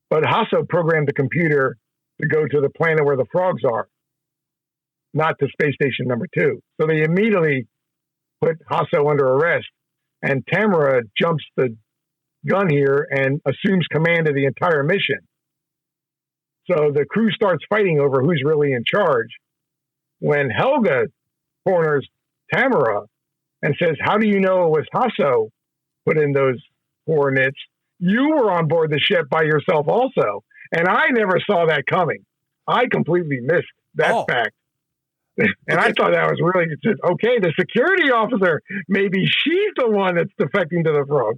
but Hasso programmed the computer to go to the planet where the frogs are, not to space station number 2. So they immediately put Hasso under arrest, and Tamara jumps the gun here and assumes command of the entire mission. So the crew starts fighting over who's really in charge. When Helga corners Tamara and says, how do you know it was Hasso put in those coordinates? You were on board the ship by yourself also. And I never saw that coming. I completely missed that fact. And I thought that was really just, okay, the security officer, maybe she's the one that's defecting to the frog.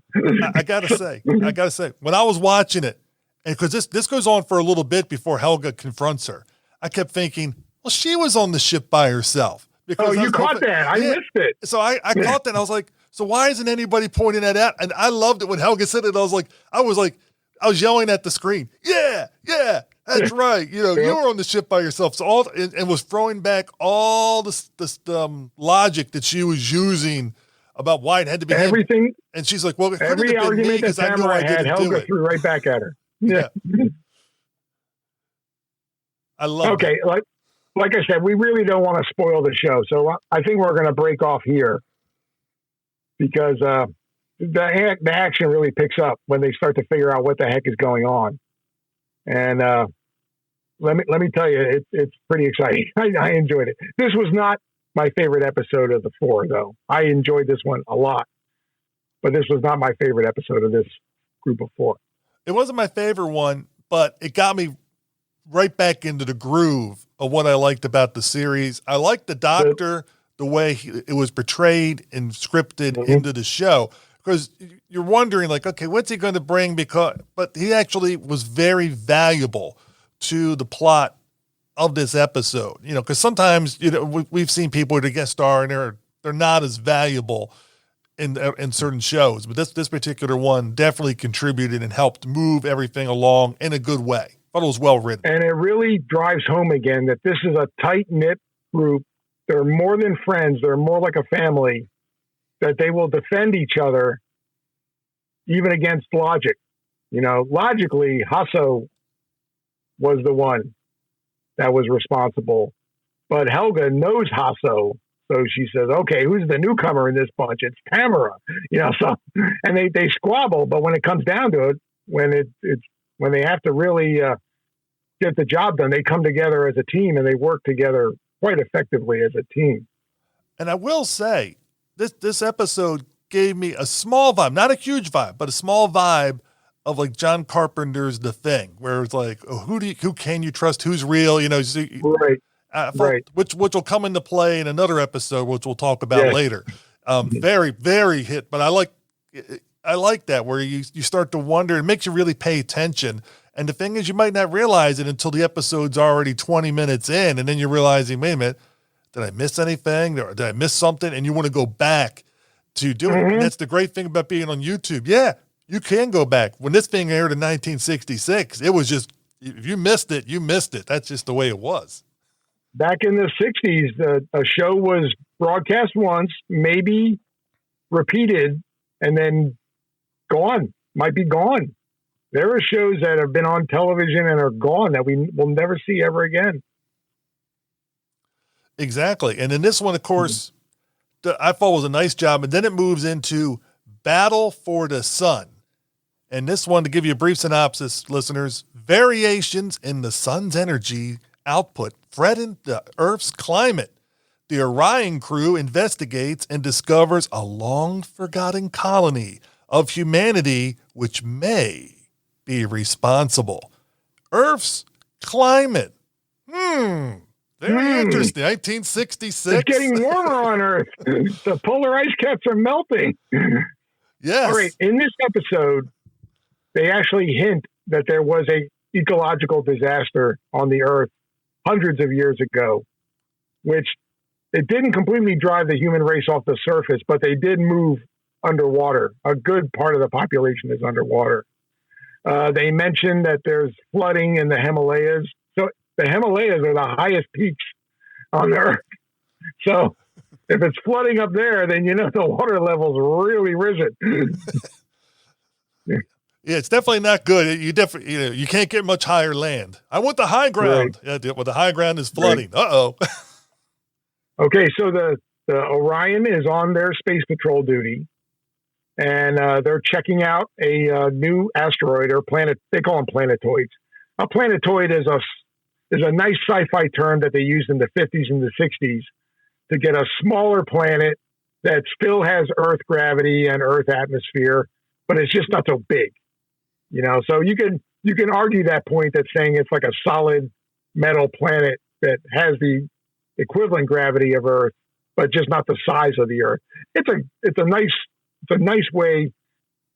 I gotta say, when I was watching it, and because this goes on for a little bit before Helga confronts her, I kept thinking, well, she was on the ship by herself. Because you caught that. I missed it. So I caught that. And I was like, so why isn't anybody pointing that out? And I loved it when Helga said it. I was yelling at the screen. Yeah, that's right. You know, you were on the ship by yourself. So and was throwing back all this logic that she was using about why it had to be everything. Him. And she's like, well, it every argument that Tamara had, Helga threw right back at her. Yeah. I love it. Okay, like I said, we really don't want to spoil the show, so I think we're going to break off here because the action really picks up when they start to figure out what the heck is going on. And let me tell you, it's pretty exciting. I enjoyed it. This was not my favorite episode of the 4, though. I enjoyed this one a lot, but this was not my favorite episode of this group of 4. It wasn't my favorite one, but it got me right back into the groove of what I liked about the series. I liked the Doctor, the way it was portrayed and scripted into the show, because you're wondering, like, okay, what's he going to bring? But he actually was very valuable to the plot of this episode, you know, because sometimes, you know, we've seen people who guest star and they're not as valuable in certain shows, but this particular one definitely contributed and helped move everything along in a good way. I thought it was well written. And it really drives home again that this is a tight-knit group. They're more than friends. They're more like a family, that they will defend each other even against logic. You know, logically, Hasso was the one that was responsible, but Helga knows Hasso. So she says, okay, who's the newcomer in this bunch? It's Tamara, you know, so, and they squabble, but when it comes down to it, when they have to really get the job done. They come together as a team and they work together quite effectively as a team. And I will say, this episode gave me a small vibe, not a huge vibe, but a small vibe of like John Carpenter's The Thing, where it's like, oh, who can you trust? Who's real? You know, right. Which will come into play in another episode, which we'll talk about later. Very, very hit, but I like that where you start to wonder. It makes you really pay attention. And the thing is, you might not realize it until the episode's already 20 minutes in, and then you're realizing, wait a minute, did I miss anything? Or did I miss something? And you want to go back to do it. And that's the great thing about being on YouTube. Yeah, you can go back. When this thing aired in 1966, it was just, if you missed it, you missed it. That's just the way it was. Back in the 60s, a show was broadcast once, maybe repeated, and then gone. Might be gone. There are shows that have been on television and are gone that we will never see ever again. Exactly. And in this one, of course, I thought was a nice job. And then it moves into Battle for the Sun. And this one, to give you a brief synopsis, listeners, variations in the sun's energy output threaten the Earth's climate. The Orion crew investigates and discovers a long-forgotten colony of humanity which may be responsible. Earth's climate. Very interesting. 1966. It's getting warmer on Earth. The polar ice caps are melting. Yes. All right. In this episode, they actually hint that there was a ecological disaster on the Earth hundreds of years ago, which it didn't completely drive the human race off the surface, but they did move underwater. A good part of the population is underwater. They mentioned that there's flooding in the Himalayas. So the Himalayas are the highest peaks on Earth. So if it's flooding up there, then you know the water level's really risen. Yeah, it's definitely not good. You can't get much higher land. I want the high ground. Right. Yeah, well, the high ground is flooding. Right. Uh-oh. Okay, so the Orion is on their space patrol duty, and they're checking out a new asteroid or planet. They call them planetoids. A planetoid is a nice sci-fi term that they used in the 50s and the 60s to get a smaller planet that still has Earth gravity and Earth atmosphere, but it's just not so big. You know, so you can argue that point that saying it's like a solid metal planet that has the equivalent gravity of Earth, but just not the size of the Earth. It's a nice way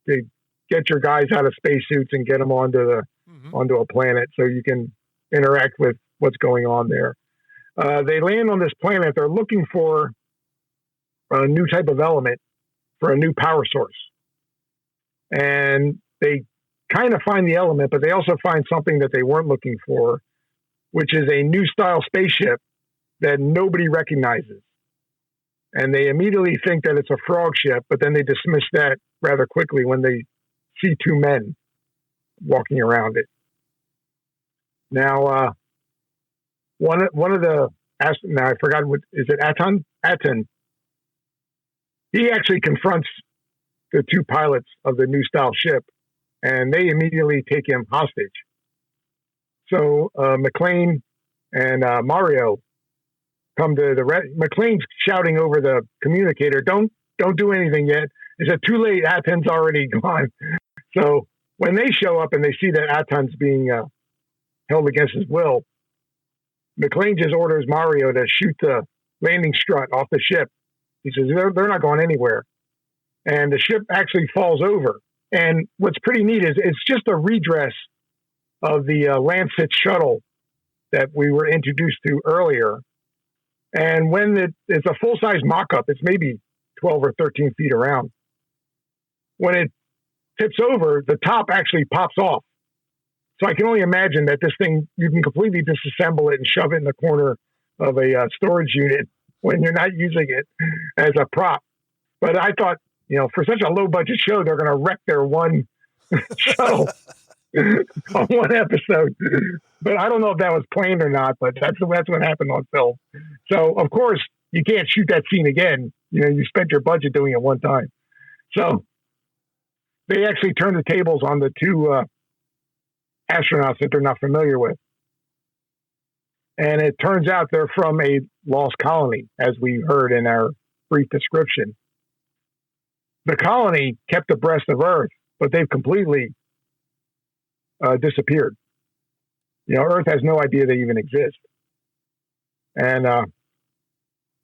to get your guys out of spacesuits and get them onto a planet so you can interact with what's going on there. They land on this planet. They're looking for a new type of element for a new power source, and they kind of find the element, but they also find something that they weren't looking for, which is a new style spaceship that nobody recognizes. And they immediately think that it's a frog ship, but then they dismiss that rather quickly when they see two men walking around it. Now, one of the, now I forgot what, is it Aten? Aten. He actually confronts the two pilots of the new style ship, and they immediately take him hostage. So McLean and Mario come to McLean's shouting over the communicator, don't do anything yet. He said, too late, Aten's already gone. So when they show up and they see that Aten's being held against his will, McLean just orders Mario to shoot the landing strut off the ship. He says, they're not going anywhere. And the ship actually falls over. And what's pretty neat is it's just a redress of the Lancet shuttle that we were introduced to earlier. And when it's a full-size mock-up, it's maybe 12 or 13 feet around. When it tips over, the top actually pops off. So I can only imagine that this thing, you can completely disassemble it and shove it in the corner of a storage unit when you're not using it as a prop. But I thought, you know, for such a low-budget show, they're going to wreck their one shuttle on one episode. But I don't know if that was planned or not, but that's what happened on film. So, of course, you can't shoot that scene again. You know, you spent your budget doing it one time. So they actually turned the tables on the two astronauts that they're not familiar with. And it turns out they're from a lost colony, as we heard in our brief description. The colony kept abreast of Earth, but they've completely disappeared. Earth has no idea they even exist. And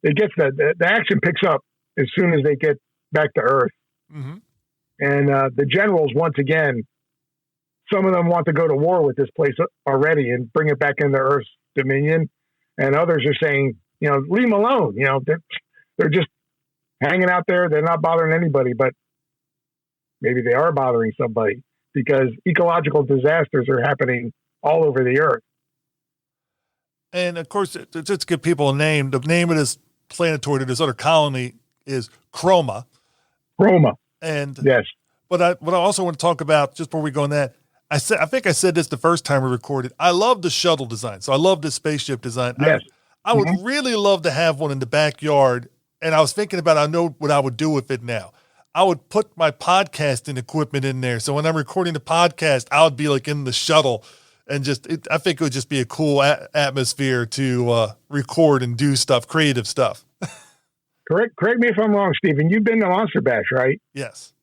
it gets the action picks up as soon as they get back to Earth. Mm-hmm. And the generals, once again, some of them want to go to war with this place already and bring it back into Earth's dominion. And others are saying, leave them alone. They're just hanging out there. They're not bothering anybody, but maybe they are bothering somebody because ecological disasters are happening all over the Earth. And of course, just to give people a name, the name of this planetoid, this other colony, is Chroma. Chroma. And yes. What I also want to talk about, just before we go on that, I think I said this the first time we recorded. I love the shuttle design. So I love the spaceship design. Yes. I would really love to have one in the backyard. And I was thinking about, I know what I would do with it now. I would put my podcasting equipment in there. So when I'm recording the podcast, I would be like in the shuttle and I think it would just be a cool atmosphere to record and do stuff, creative stuff. Correct me if I'm wrong, Stephen. You've been to Monster Bash, right? Yes.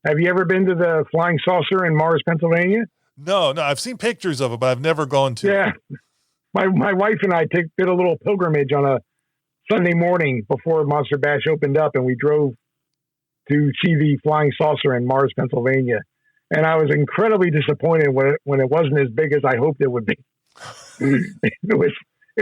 Have you ever been to the Flying Saucer in Mars, Pennsylvania? No. I've seen pictures of it, but I've never gone to. Yeah. My wife and I did a little pilgrimage on a Sunday morning before Monster Bash opened up, and we drove to see the Flying Saucer in Mars, Pennsylvania. And I was incredibly disappointed when it wasn't as big as I hoped it would be. It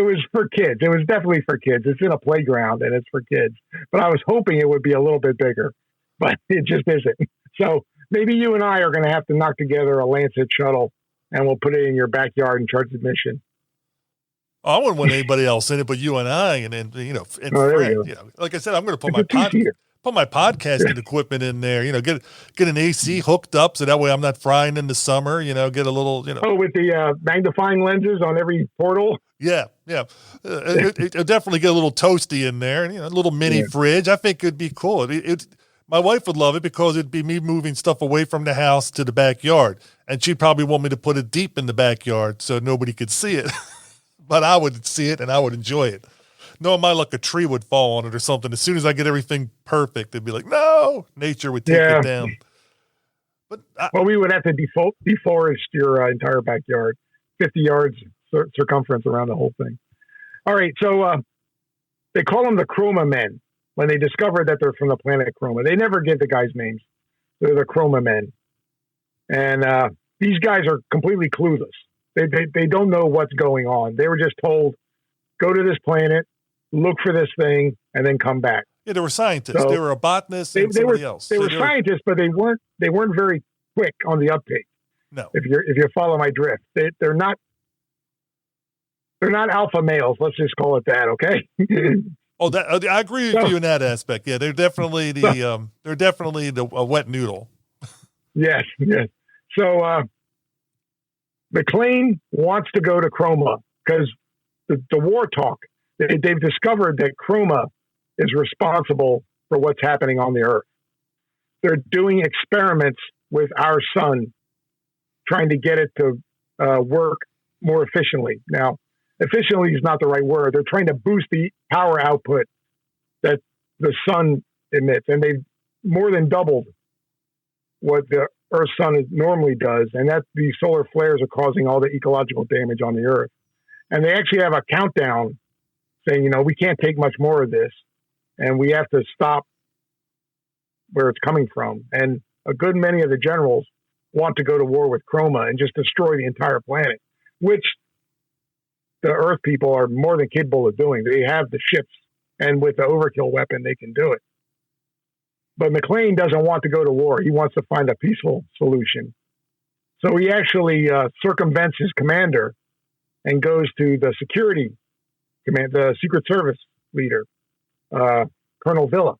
was for kids. It was definitely for kids. It's in a playground and it's for kids. But I was hoping it would be a little bit bigger, but it just isn't. So maybe you and I are going to have to knock together a Lancet shuttle and we'll put it in your backyard and charge admission. Oh, I wouldn't want anybody else in it but you and I, and then like I said, I'm going to put my podcasting equipment in there. Get an AC hooked up so that way I'm not frying in the summer. Get a little. Oh, with the magnifying lenses on every portal. Yeah. It'll definitely get a little toasty in there, and a little mini fridge. I think it'd be cool. My wife would love it because it'd be me moving stuff away from the house to the backyard, and she'd probably want me to put it deep in the backyard so nobody could see it. But I would see it and I would enjoy it. Knowing my luck, a tree would fall on it or something. As soon as I get everything perfect, it'd be like, no, nature would take it down. But we would have to deforest your entire backyard, 50 yards circumference around the whole thing. All right, so they call them the Chroma Men when they discover that they're from the planet Chroma. They never give the guys' names. They're the Chroma Men. And these guys are completely clueless. They don't know what's going on. They were just told, go to this planet, look for this thing, and then come back. Yeah, they were scientists. So they were a botanist and somebody else. They were scientists, but they weren't very quick on the uptake. No. If you follow my drift. They're not alpha males, let's just call it that, okay? I agree with you in that aspect. Yeah, they're definitely the wet noodle. Yes. So McLean wants to go to Chroma because the war talk, they've discovered that Chroma is responsible for what's happening on the Earth. They're doing experiments with our sun, trying to get it to work more efficiently. Now, efficiently is not the right word. They're trying to boost the power output that the sun emits, and they've more than doubled what the Earth's sun normally does, and that these solar flares are causing all the ecological damage on the Earth. And they actually have a countdown saying, we can't take much more of this, and we have to stop where it's coming from. And a good many of the generals want to go to war with Chroma and just destroy the entire planet, which the Earth people are more than capable of doing. They have the ships, and with the overkill weapon, they can do it. But McLean doesn't want to go to war. He wants to find a peaceful solution. So he actually circumvents his commander and goes to the security command, the Secret Service leader, Colonel Villa.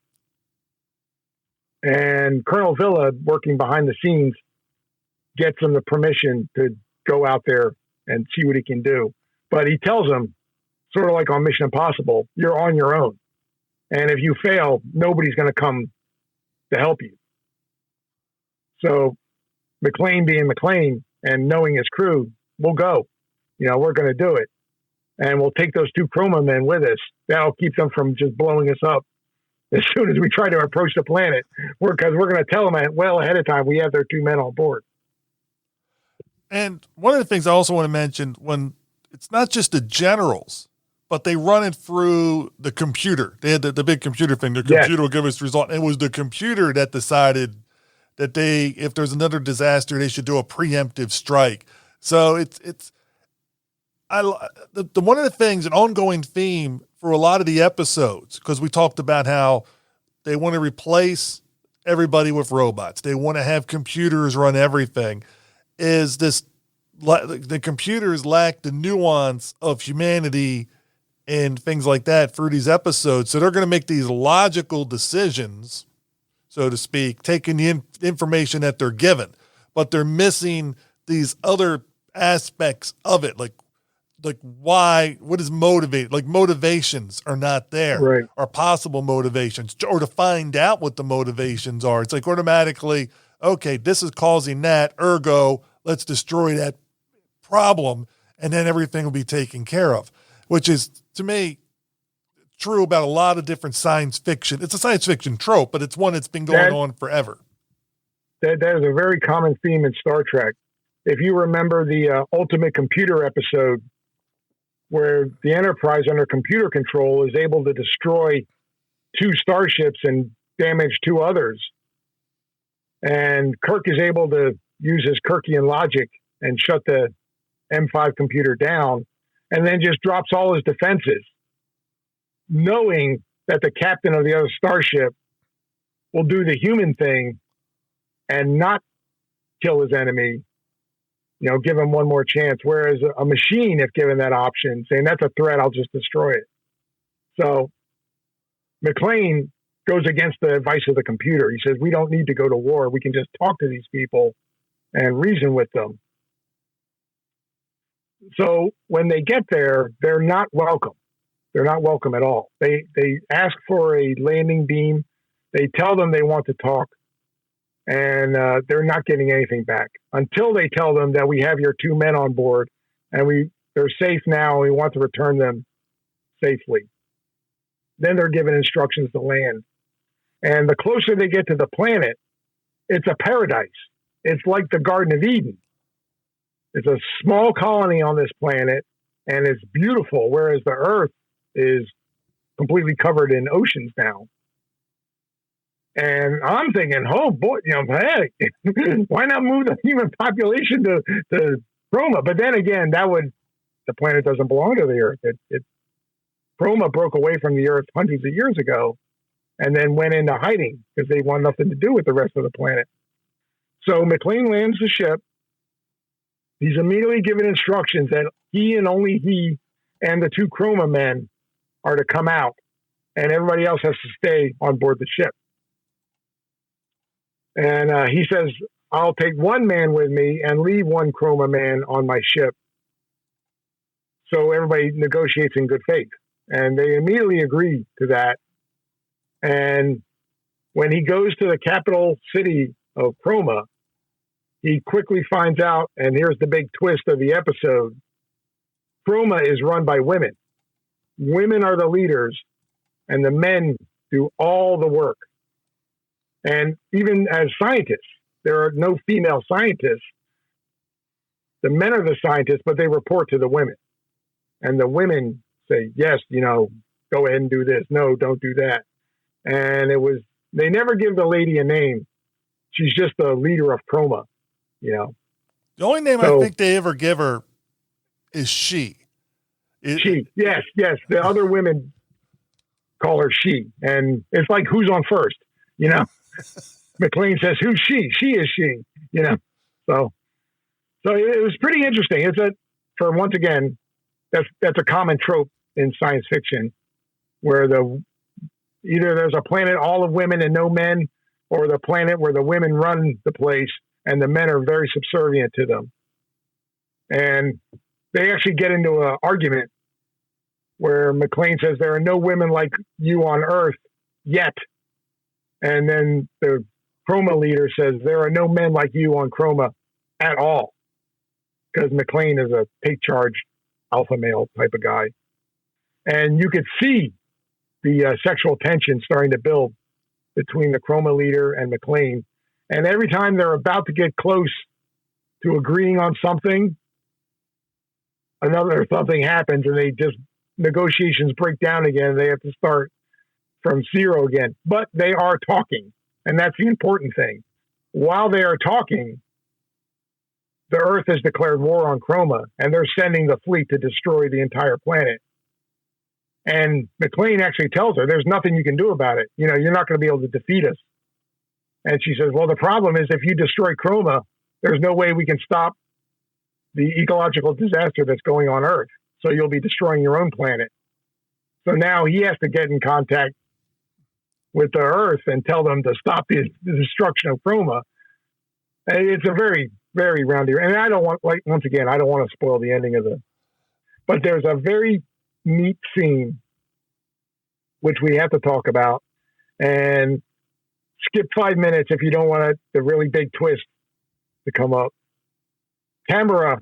And Colonel Villa, working behind the scenes, gets him the permission to go out there and see what he can do. But he tells him, sort of like on Mission Impossible, you're on your own. And if you fail, nobody's going to come to help you. So McLean being McLean and knowing his crew, we'll go. We're going to do it. and we'll take those 2 Chroma men with us. That'll keep them from just blowing us up as soon as we try to approach the planet. Because we're going to tell them well ahead of time we have their 2 men on board. And one of the things I also want to mention, when it's not just the generals, but they run it through the computer. They had the big computer thing. The computer will give us the result. And it was the computer that decided that if there's another disaster, they should do a preemptive strike. So one of the things, an ongoing theme for a lot of the episodes, because we talked about how they want to replace everybody with robots. They want to have computers run everything. Is the computers lack the nuance of humanity and things like that through these episodes. So they're going to make these logical decisions, so to speak, taking the information that they're given, but they're missing these other aspects of it. Like why, what is motivated? Like motivations are not there, right? Or possible motivations, or to find out what the motivations are. It's like automatically, okay, this is causing that, ergo, let's destroy that problem, and then everything will be taken care of, which is, to me, true about a lot of different science fiction. It's a science fiction trope, but it's one that's been going on forever. That is a very common theme in Star Trek. If you remember the Ultimate Computer episode, where the Enterprise under computer control is able to destroy 2 starships and damage 2 others, and Kirk is able to use his Kirkian logic and shut the M5 computer down, and then just drops all his defenses, knowing that the captain of the other starship will do the human thing and not kill his enemy, give him one more chance. Whereas a machine, if given that option, saying that's a threat, I'll just destroy it. So McClane goes against the advice of the computer. He says, we don't need to go to war. We can just talk to these people and reason with them. So when they get there, they're not welcome. They're not welcome at all. They ask for a landing beam. They tell them they want to talk, and they're not getting anything back until they tell them that we have your 2 men on board and they're safe now, and we want to return them safely. Then they're given instructions to land. And the closer they get to the planet, it's a paradise. It's like the Garden of Eden. It's a small colony on this planet, and it's beautiful, whereas the Earth is completely covered in oceans now. And I'm thinking, oh boy, hey, why not move the human population to Chroma? But then again, the planet doesn't belong to the Earth. Chroma broke away from the Earth hundreds of years ago, and then went into hiding because they want nothing to do with the rest of the planet. So McClane lands the ship. He's immediately given instructions that he and only he and the 2 Chroma men are to come out, and everybody else has to stay on board the ship. And he says, I'll take 1 man with me and leave 1 Chroma man on my ship. So everybody negotiates in good faith. And they immediately agree to that. And when he goes to the capital city of Chroma, he quickly finds out, and here's the big twist of the episode, Chroma is run by women. Women are the leaders, and the men do all the work. And even as scientists, there are no female scientists. The men are the scientists, but they report to the women. And the women say, yes, go ahead and do this. No, don't do that. And they never give the lady a name. She's just the leader of Chroma, The only name I think they ever give her is she. She, yes. The other women call her she. And it's like, who's on first, McClane says, who's she? She is she, So it was pretty interesting. Once again, that's a common trope in science fiction, where either there's a planet all of women and no men, or the planet where the women run the place and the men are very subservient to them. And they actually get into an argument where McClane says, there are no women like you on Earth yet. And then the Chroma leader says, there are no men like you on Chroma at all. Because McClane is a take charge alpha male type of guy. And you could see the sexual tension starting to build between the Chroma leader and McClane. And every time they're about to get close to agreeing on something, another something happens and negotiations break down again. They have to start from zero again. But they are talking, and that's the important thing. While they are talking, the Earth has declared war on Chroma, and they're sending the fleet to destroy the entire planet. And McClane actually tells her, there's nothing you can do about it. You're not going to be able to defeat us. And she says, well, the problem is if you destroy Chroma, there's no way we can stop the ecological disaster that's going on Earth. So you'll be destroying your own planet. So now he has to get in contact with the Earth and tell them to stop the destruction of Chroma. And it's a very, very roundy. And I don't want, once again, I don't want to spoil the ending of but there's a very neat scene which we have to talk about, and skip 5 minutes if you don't want the really big twist to come up. Tamara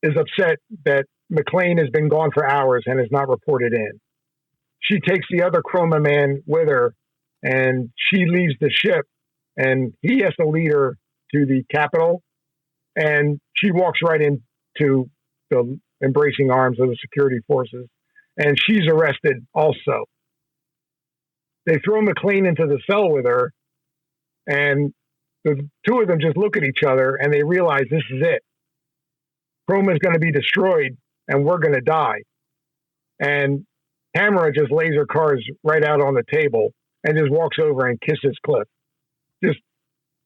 is upset that McClane has been gone for hours and has not reported in. She takes the other Chroma man with her, and she leaves the ship, and he has to lead her to the Capitol, and she walks right into the embracing arms of the security forces, and she's arrested also. They throw McClane into the cell with her, and the two of them just look at each other, and they realize this is it. Chroma is going to be destroyed, and we're going to die. And Tamara just lays her cards right out on the table and just walks over and kisses Cliff. Just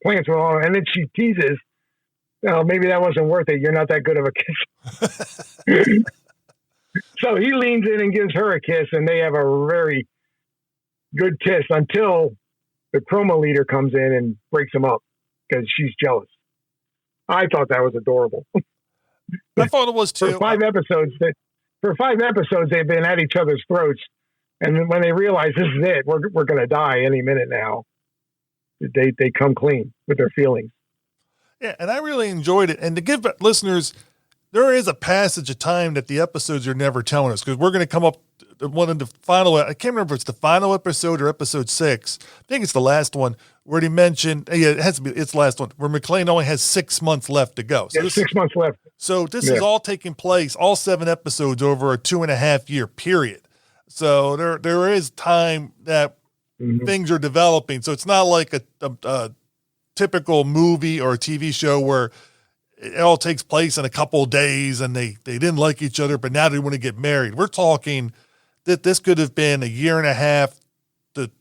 plants her on, and then she teases, maybe that wasn't worth it. You're not that good of a kiss. So he leans in and gives her a kiss, and they have a very good kiss until the Chroma leader comes in and breaks them up because she's jealous. I thought that was adorable. I thought it was too. For 5 episodes, they've been at each other's throats, and when they realize this is it, we're going to die any minute now, they come clean with their feelings. Yeah, and I really enjoyed it. And to give listeners, there is a passage of time that the episodes are never telling us, because we're going to come up to one of the final, I can't remember if it's the final episode or episode 6. I think it's the last one where he mentioned, it has to be, it's the last one, where McClane only has 6 months left to go. So 6 months left. So this is all taking place, all 7 episodes over a 2.5 year period. So there is time that things are developing. So it's not like a typical movie or a TV show where it all takes place in a couple of days and they didn't like each other, but now they want to get married. We're talking that this could have been a year and a half to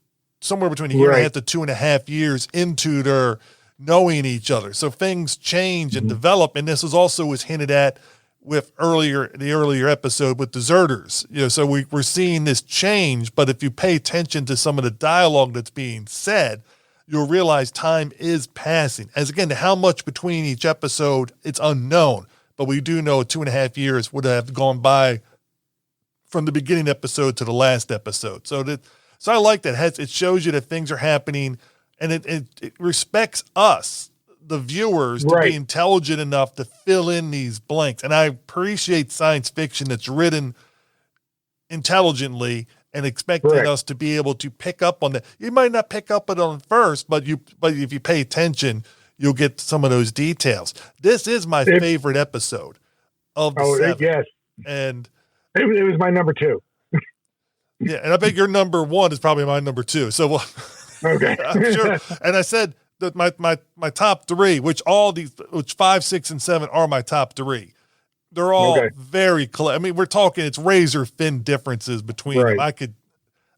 somewhere between a year and a half to 2.5 years into their knowing each other. So things change and develop. And this was hinted at with the earlier episode with deserters. So we're seeing this change, but if you pay attention to some of the dialogue that's being said, you'll realize time is passing. As again, how much between each episode, it's unknown, but we do know 2.5 years would have gone by from the beginning episode to the last episode. So I like that. It shows you that things are happening, and it respects us, the viewers, to be intelligent enough to fill in these blanks. And I appreciate science fiction that's written intelligently and expecting us to be able to pick up on that. You might not pick up on it first, but if you pay attention, you'll get some of those details. This is my favorite episode of the 7. Yes. And it was my number 2. Yeah, and I bet your number 1 is probably my number 2. So okay. I'm sure. And I said that my top 3, which 5, 6, and 7 are my top 3. They're all very close. I mean, we're talking, it's razor thin differences between them.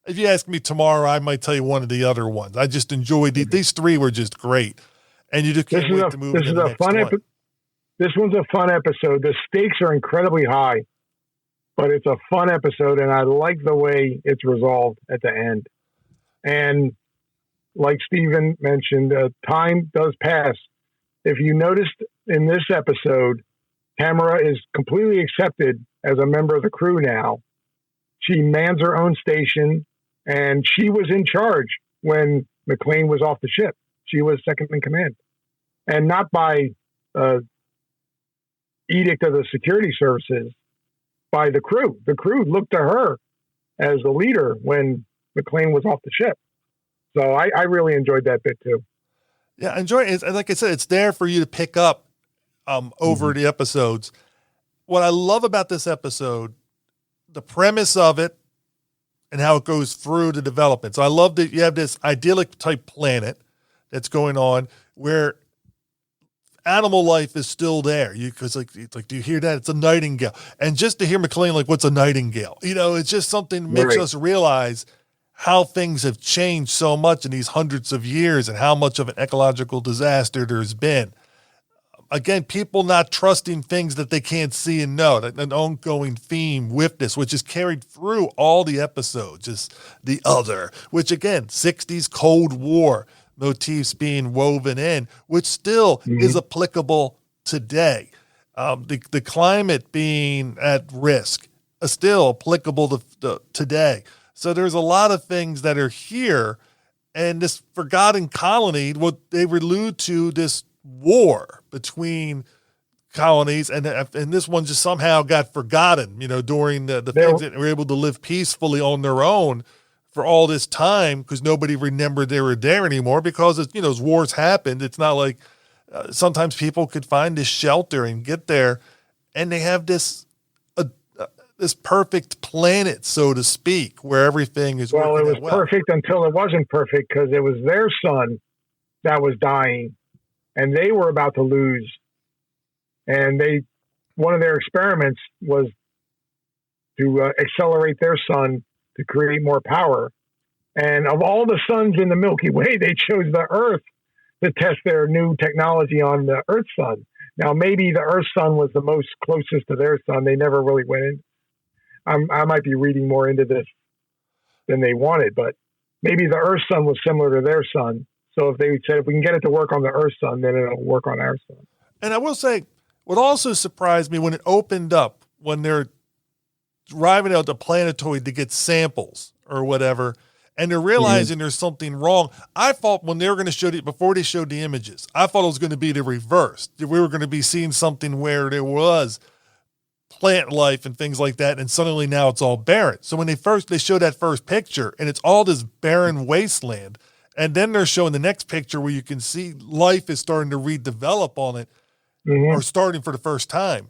If you ask me tomorrow, I might tell you one of the other ones. I just enjoyed these 3 were just great. And you just can't wait to move into the next one. This one's a fun episode. The stakes are incredibly high, but it's a fun episode, and I like the way it's resolved at the end. And like Stephen mentioned, time does pass. If you noticed in this episode, Tamara is completely accepted as a member of the crew now. She mans her own station, and she was in charge when McClane was off the ship. She was second in command, and not by edict of the security services by the crew. The crew looked to her as the leader when McClane was off the ship. So I really enjoyed that bit too. Yeah, enjoy it. Like I said, it's there for you to pick up over the episodes. What I love about this episode, the premise of it and how it goes through the development. So I love that you have this idyllic type planet that's going on where animal life is still there. Cause like, do you hear that? It's a nightingale. And just to hear McClane, like, what's a nightingale? You know, it's just something that makes us realize how things have changed so much in these hundreds of years and how much of an ecological disaster there's been. Again, people not trusting things that they can't see and know, an ongoing theme with this, which is carried through all the episodes, is the other, which again, 60s Cold War motifs being woven in, which still is applicable today. The climate being at risk is still applicable to today. So there's a lot of things that are here, and this forgotten colony, what they allude to, this war between colonies, and this one just somehow got forgotten, you know, during the things that were able to live peacefully on their own for all this time, because nobody remembered they were there anymore, because it's, you know, as wars happened, it's not like sometimes people could find this shelter and get there, and they have this this perfect planet, so to speak, where everything is well. It was perfect until it wasn't perfect, because it was their son that was dying, and they were about to lose. And one of their experiments was to accelerate their sun to create more power. And of all the suns in the Milky Way, they chose the Earth to test their new technology on the Earth sun. Now, maybe the Earth sun was the most closest to their sun. They never really went in. I might be reading more into this than they wanted, but maybe the Earth sun was similar to their sun. So if they said, if we can get it to work on the Earth sun, then it'll work on our sun. And I will say, what also surprised me when it opened up, when they're driving out the planetoid to get samples or whatever, and they're realizing there's something wrong. I thought when they were going to show before they showed the images, I thought it was going to be the reverse. We were going to be seeing something where there was plant life and things like that, and suddenly now it's all barren. So when they show that first picture, and it's all this barren wasteland, and then they're showing the next picture where you can see life is starting to redevelop on it, or starting for the first time.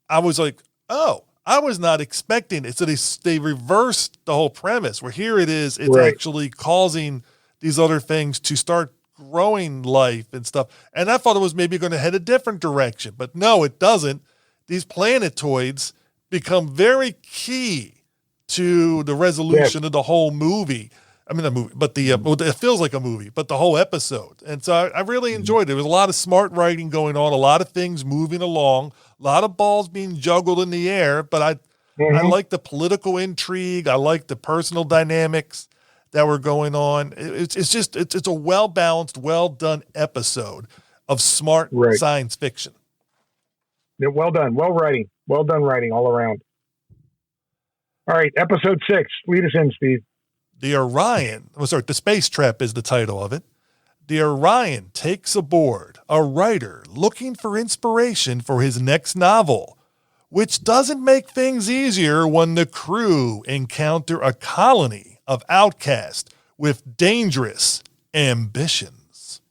I was like, oh, I was not expecting it. So they reversed the whole premise, where here it is, it's actually causing these other things to start growing life and stuff. And I thought it was maybe going to head a different direction, but no, it doesn't. These planetoids become very key to the resolution of the whole movie. I mean, the movie, but it feels like a movie, but the whole episode. And so I really enjoyed it. There was a lot of smart writing going on, a lot of things moving along, a lot of balls being juggled in the air, but I like the political intrigue. I like the personal dynamics that were going on. It's a well-balanced, well-done episode of smart science fiction. Yeah, well done. Well done writing all around. All right. Episode 6. Lead us in, Steve. The Space Trap is the title of it. The Orion takes aboard a writer looking for inspiration for his next novel, which doesn't make things easier when the crew encounter a colony of outcasts with dangerous ambitions.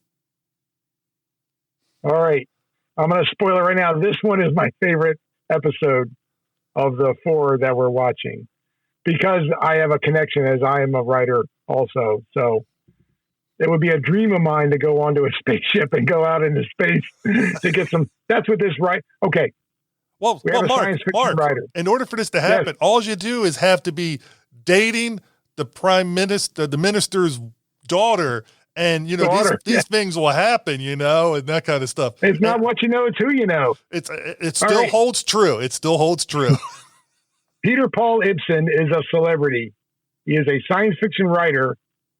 All right. I'm going to spoil it right now. This one is my favorite episode of the 4 that we're watching, because I have a connection, as I am a writer also. So it would be a dream of mine to go onto a spaceship and go out into space to get some. That's what this Okay. Well, Mark, writer. In order for this to happen, all you do is have to be dating the prime minister, the minister's daughter, and these things will happen, and that kind of stuff. It's not what you know; it's who you know. It still holds true. It still holds true. Peter Paul Ibsen is a celebrity. He is a science fiction writer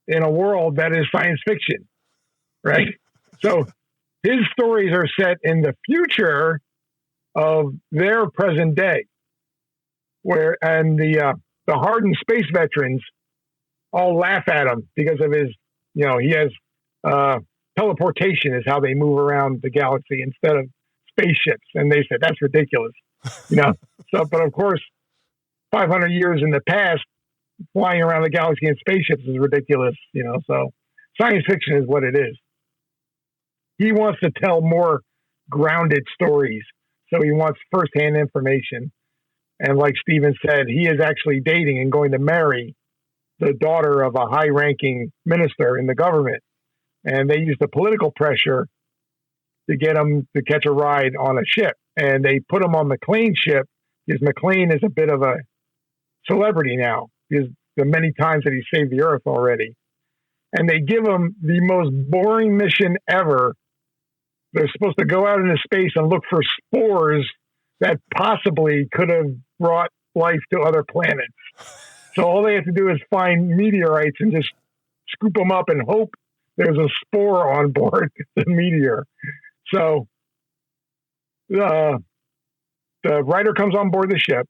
in a world that is science fiction, right? So his stories are set in the future of their present day, and the hardened space veterans all laugh at him because of his, he has teleportation is how they move around the galaxy instead of spaceships. And they said, that's ridiculous. So, but of course, 500 years in the past, flying around the galaxy in spaceships is ridiculous, so science fiction is what it is. He wants to tell more grounded stories. So he wants firsthand information. And like Steven said, he is actually dating and going to marry the daughter of a high-ranking minister in the government. And they used the political pressure to get him to catch a ride on a ship. And they put him on McClane's ship because McClane is a bit of a celebrity now because the many times that he saved the Earth already. And they give him the most boring mission ever. They're supposed to go out into space and look for spores that possibly could have brought life to other planets. So all they have to do is find meteorites and just scoop them up and hope there's a spore on board the meteor. So the writer comes on board the ship.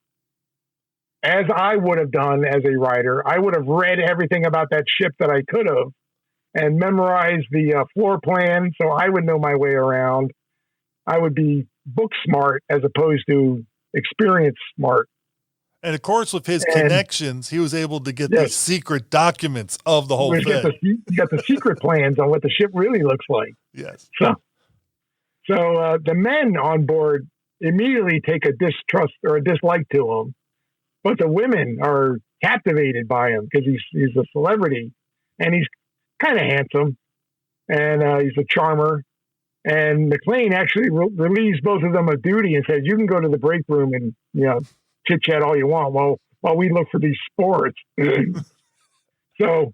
As I would have done as a writer, I would have read everything about that ship that I could have and memorized the floor plan so I would know my way around. I would be book smart as opposed to experience smart. And of course, with his connections, he was able to get the secret documents of the whole thing. You got the secret plans on what the ship really looks like. Yes. So the men on board immediately take a distrust or a dislike to him, but the women are captivated by him because he's a celebrity and he's kind of handsome and he's a charmer. And McClane actually relieves both of them of duty and says, you can go to the break room and, chit chat all you want while we look for these spores. So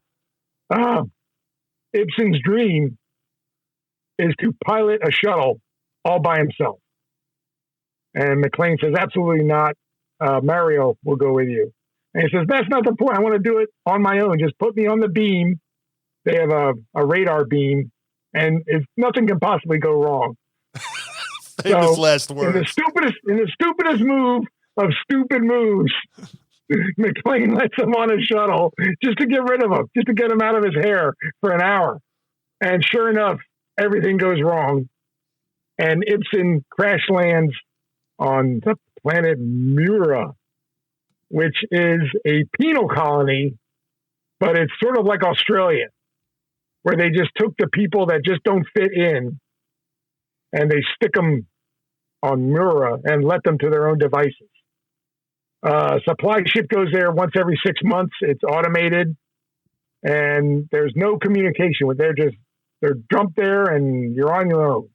Ibsen's dream is to pilot a shuttle all by himself. And McClane says, absolutely not. Mario will go with you. And he says, that's not the point. I want to do it on my own. Just put me on the beam. They have a radar beam, and nothing can possibly go wrong. Famous last words. In the stupidest move of stupid moves, McClane lets him on a shuttle just to get rid of him, just to get him out of his hair for an hour. And sure enough, everything goes wrong. And Ibsen crash lands on the planet Mura, which is a penal colony, but it's sort of like Australia, where they just took the people that just don't fit in and they stick them on Mura and let them to their own devices. Supply ship goes there once every 6 months. It's automated and there's no communication with. They're dumped there and you're on your own.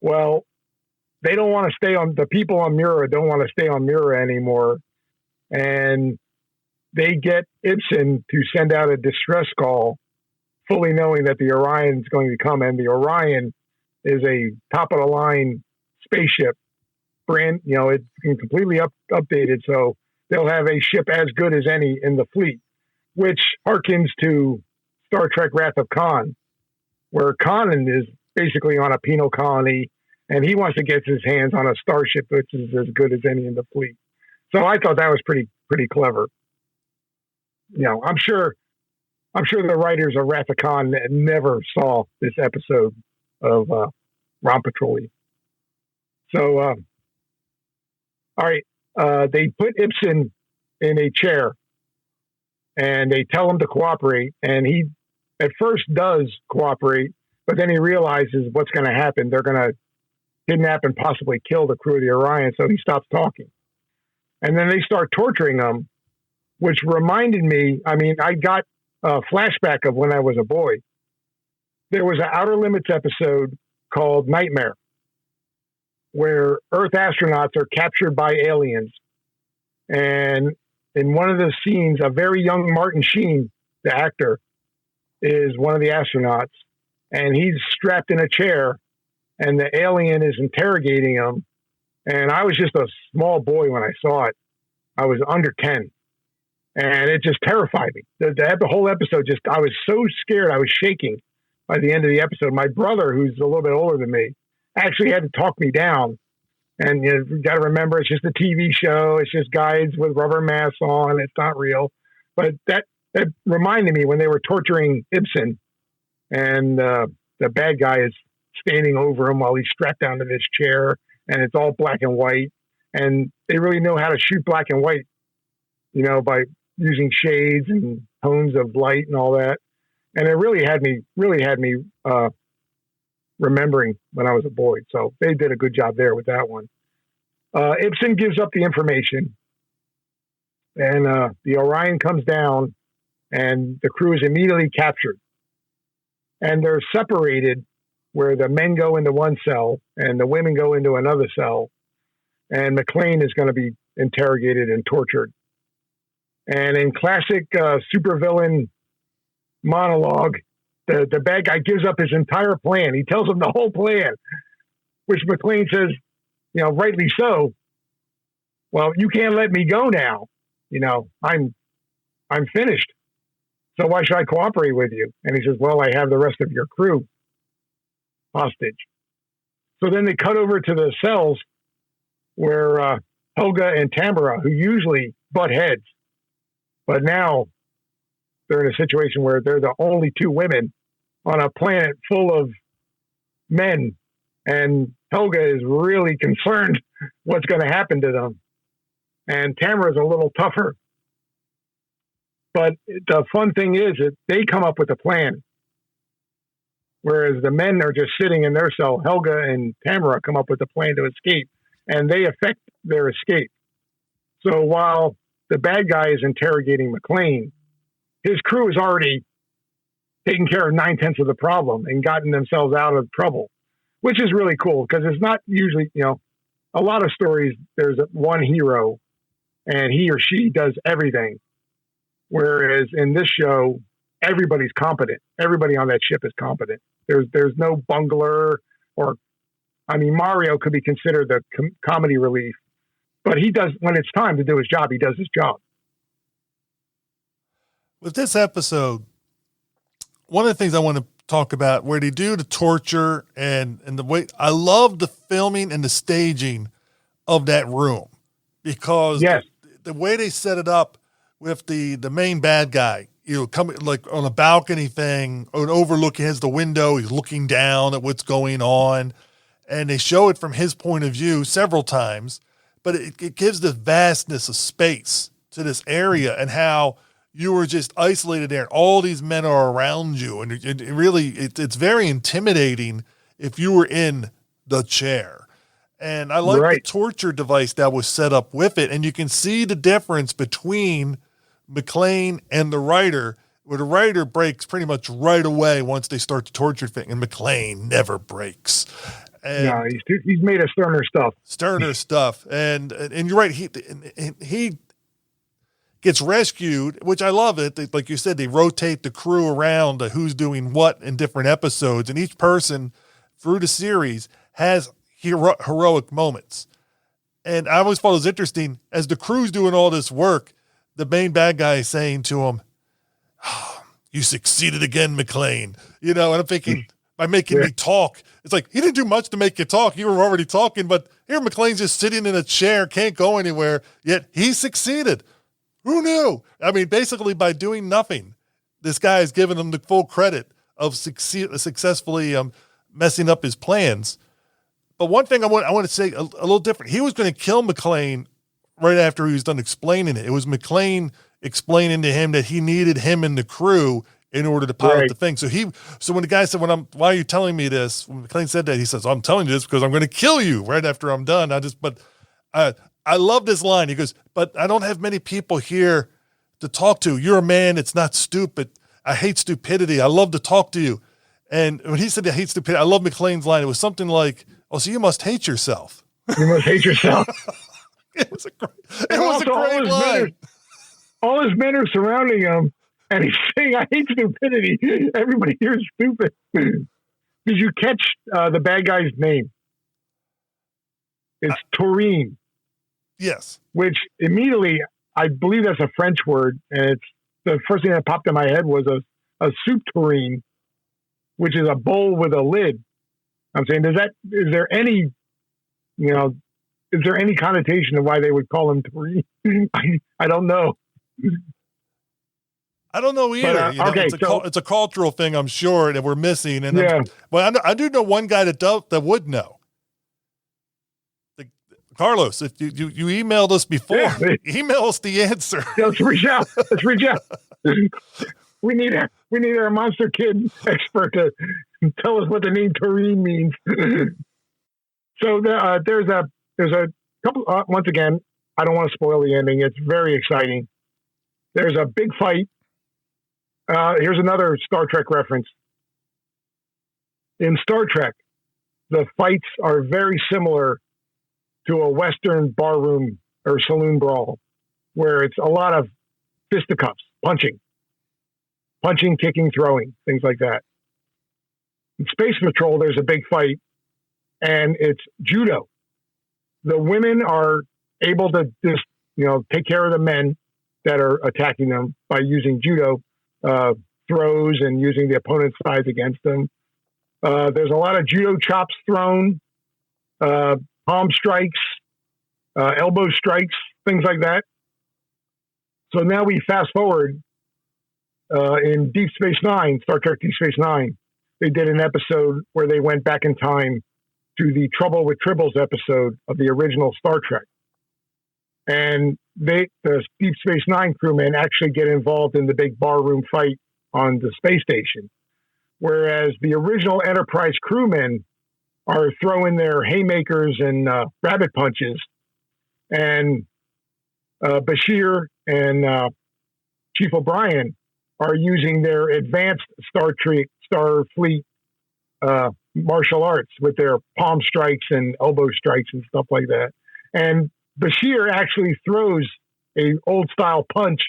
Well, they don't want to stay on, the people on Mura don't want to stay on Mura anymore. And they get Ibsen to send out a distress call, fully knowing that the Orion is going to come. And the Orion is a top of the line spaceship brand, it's completely updated. So they'll have a ship as good as any in the fleet, which harkens to Star Trek Wrath of Khan, where Khan is basically on a penal colony and he wants to get his hands on a starship, which is as good as any in the fleet. So I thought that was pretty clever. I'm sure the writers of Wrath of Khan never saw this episode of Raumpatrouille. So, all right, they put Ibsen in a chair and they tell him to cooperate. And he at first does cooperate, but then he realizes what's going to happen. They're going to kidnap and possibly kill the crew of the Orion. So he stops talking. And then they start torturing him, which reminded me, I got a flashback of when I was a boy. There was an Outer Limits episode called Nightmare, where Earth astronauts are captured by aliens. And in one of the scenes, a very young Martin Sheen, the actor, is one of the astronauts. And he's strapped in a chair, and the alien is interrogating him. And I was just a small boy when I saw it. I was under 10. And it just terrified me. The whole episode I was so scared. I was shaking by the end of the episode. My brother, who's a little bit older than me, actually had to talk me down. And you got to remember, it's just a TV show. It's just guys with rubber masks on. It's not real. But that reminded me when they were torturing Ibsen, and the bad guy is standing over him while he's strapped down to this chair, and it's all black and white. And they really know how to shoot black and white, by using shades and tones of light and all that. And it really had me remembering when I was a boy. So they did a good job there with that one. Ibsen gives up the information, and the Orion comes down, and the crew is immediately captured. And they're separated, where the men go into one cell and the women go into another cell. And McClane is going to be interrogated and tortured. And in classic supervillain monologue, the bad guy gives up his entire plan. He tells him the whole plan, which McClane says, rightly so. Well, you can't let me go now. I'm finished. So why should I cooperate with you? And he says, well, I have the rest of your crew hostage. So then they cut over to the cells where Helga and Tamara, who usually butt heads, but now they're in a situation where they're the only two women on a planet full of men. And Helga is really concerned what's going to happen to them. And Tamara's a little tougher. But the fun thing is that they come up with a plan. Whereas the men are just sitting in their cell. Helga and Tamara come up with a plan to escape, and they affect their escape. So while the bad guy is interrogating McClane, his crew has already taken care of 9/10 of the problem and gotten themselves out of trouble, which is really cool because it's not usually, a lot of stories, there's one hero and he or she does everything. Whereas in this show, everybody's competent. Everybody on that ship is competent. There's no bungler Mario could be considered the comedy relief, but he does, when it's time to do his job, he does his job. With this episode, one of the things I want to talk about where they do the torture and the way I love the filming and the staging of that room, because the way they set it up with the main bad guy, coming like on a balcony thing, or overlooking, has the window, he's looking down at what's going on, and they show it from his point of view several times, but it gives the vastness of space to this area and how you were just isolated there. All these men are around you, and it's very intimidating if you were in the chair. And I like the torture device that was set up with it, and you can see the difference between McClane and the writer, where the writer breaks pretty much right away once they start the torture thing, and McClane never breaks. And no, he's made of sterner stuff. And you're right. He gets rescued, which I love it. Like you said, they rotate the crew around who's doing what in different episodes, and each person through the series has heroic moments. And I always thought it was interesting, as the crew's doing all this work, the main bad guy is saying to him, oh, you succeeded again, McClane. And I'm thinking, by making me talk, it's like, he didn't do much to make you talk. You were already talking, but here McClane's just sitting in a chair, can't go anywhere, yet he succeeded. Who knew? I mean, basically by doing nothing, this guy is giving him the full credit of successfully messing up his plans. But one thing I want to say a little different. He was going to kill McClane right after he was done explaining it. It was McClane explaining to him that he needed him and the crew in order to pilot the thing. So when the guy said, why are you telling me this? When McClane said that, he says, I'm telling you this because I'm going to kill you right after I'm done. I love this line. He goes, but I don't have many people here to talk to. You're a man. It's not stupid. I hate stupidity. I love to talk to you. And when he said I hate stupidity, I love McClane's line. It was something like, oh, so you must hate yourself. You must hate yourself. It was a great line. All his men are surrounding him, and he's saying, I hate stupidity. Everybody here is stupid. Did you catch the bad guy's name? It's Taurine. Yes. Which immediately, I believe that's a French word, and it's the first thing that popped in my head was a soup tureen, which is a bowl with a lid. I'm saying, is there any connotation of why they would call him tureen? I don't know. I don't know either. But, it's a cultural thing, I'm sure, that we're missing. And yeah. I do know one guy that would know. Carlos, if you emailed us before, email us the answer. Let's reach out. We need our Monster Kid expert to tell us what the name Tureen means. So there's a couple. Once again, I don't want to spoil the ending. It's very exciting. There's a big fight. Here's another Star Trek reference. In Star Trek, the fights are very similar to a Western barroom or saloon brawl, where it's a lot of fisticuffs, punching, kicking, throwing, things like that. In Space Patrol, there's a big fight, and it's judo. The women are able to just, take care of the men that are attacking them by using judo throws and using the opponent's size against them. There's a lot of judo chops thrown, palm strikes, elbow strikes, things like that. So now we fast forward in Deep Space Nine, Star Trek Deep Space Nine. They did an episode where they went back in time to the Trouble with Tribbles episode of the original Star Trek. And the Deep Space Nine crewmen actually get involved in the big barroom fight on the space station. Whereas the original Enterprise crewmen are throwing their haymakers and rabbit punches. And Bashir and Chief O'Brien are using their advanced Starfleet martial arts with their palm strikes and elbow strikes and stuff like that. And Bashir actually throws a old style punch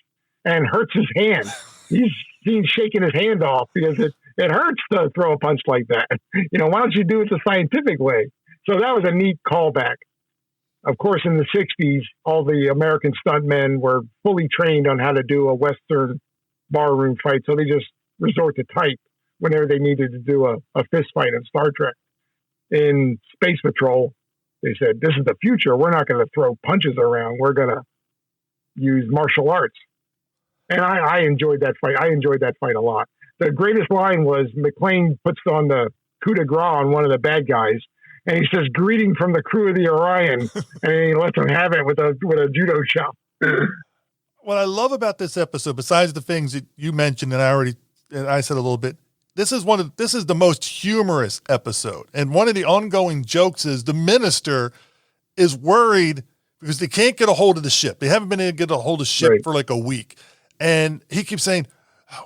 and hurts his hand. He's seen shaking his hand off because it hurts to throw a punch like that. Why don't you do it the scientific way? So that was a neat callback. Of course, in the 60s, all the American stuntmen were fully trained on how to do a Western barroom fight. So they just resort to type whenever they needed to do a fist fight in Star Trek. In Space Patrol, they said, this is the future. We're not going to throw punches around. We're going to use martial arts. And I enjoyed that fight. I enjoyed that fight a lot. The greatest line was McClane puts on the coup de grace on one of the bad guys, and he says, "Greeting from the crew of the Orion," and he lets him have it with a judo chop. What I love about this episode, besides the things that you mentioned, and I said a little bit, this is the most humorous episode. And one of the ongoing jokes is the minister is worried because they can't get a hold of the ship. They haven't been able to get a hold of the ship for like a week. And he keeps saying,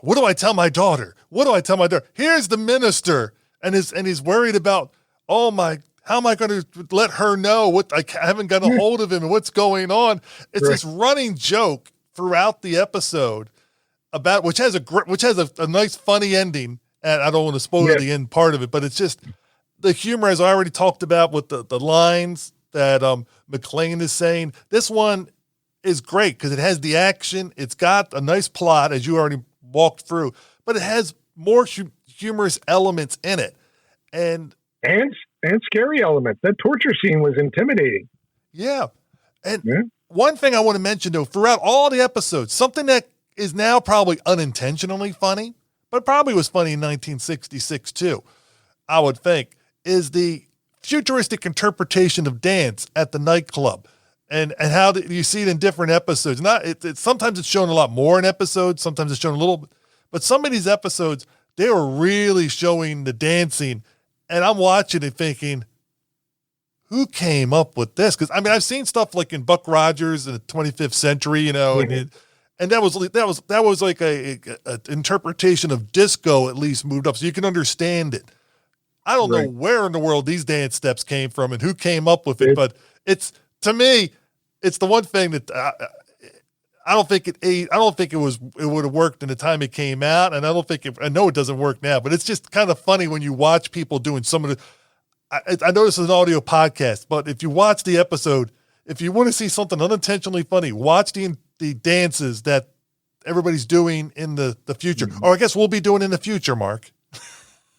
what do I tell my daughter? What do I tell my daughter? Here's the minister. And he's worried about, how am I going to let her know what I haven't got a hold of him and what's going on? It's this running joke throughout the episode about, which has a nice funny ending. And I don't want to spoil the end part of it, but it's just the humor, as I already talked about with the lines that McClane is saying. This one is great because it has the action. It's got a nice plot, as you already walked through, but it has more humorous elements in it. And scary elements. That torture scene was intimidating. Yeah. And one thing I want to mention, though, throughout all the episodes, something that is now probably unintentionally funny, but probably was funny in 1966 too, I would think, is the futuristic interpretation of dance at the nightclub. And how you see it in different episodes. Sometimes it's shown a lot more in episodes. Sometimes it's shown a little bit. But some of these episodes, they were really showing the dancing. And I'm watching it thinking, who came up with this? Because, I've seen stuff like in Buck Rogers in the 25th century, and that was like a interpretation of disco, at least moved up. So you can understand it. I don't know where in the world these dance steps came from and who came up with it, but to me, it's the one thing that I don't think it would have worked in the time it came out, and I know it doesn't work now, but it's just kind of funny when you watch people doing some of the. I know this is an audio podcast, but if you watch the episode, if you want to see something unintentionally funny, watch the dances that everybody's doing in the future, or I guess we'll be doing in the future, Mark.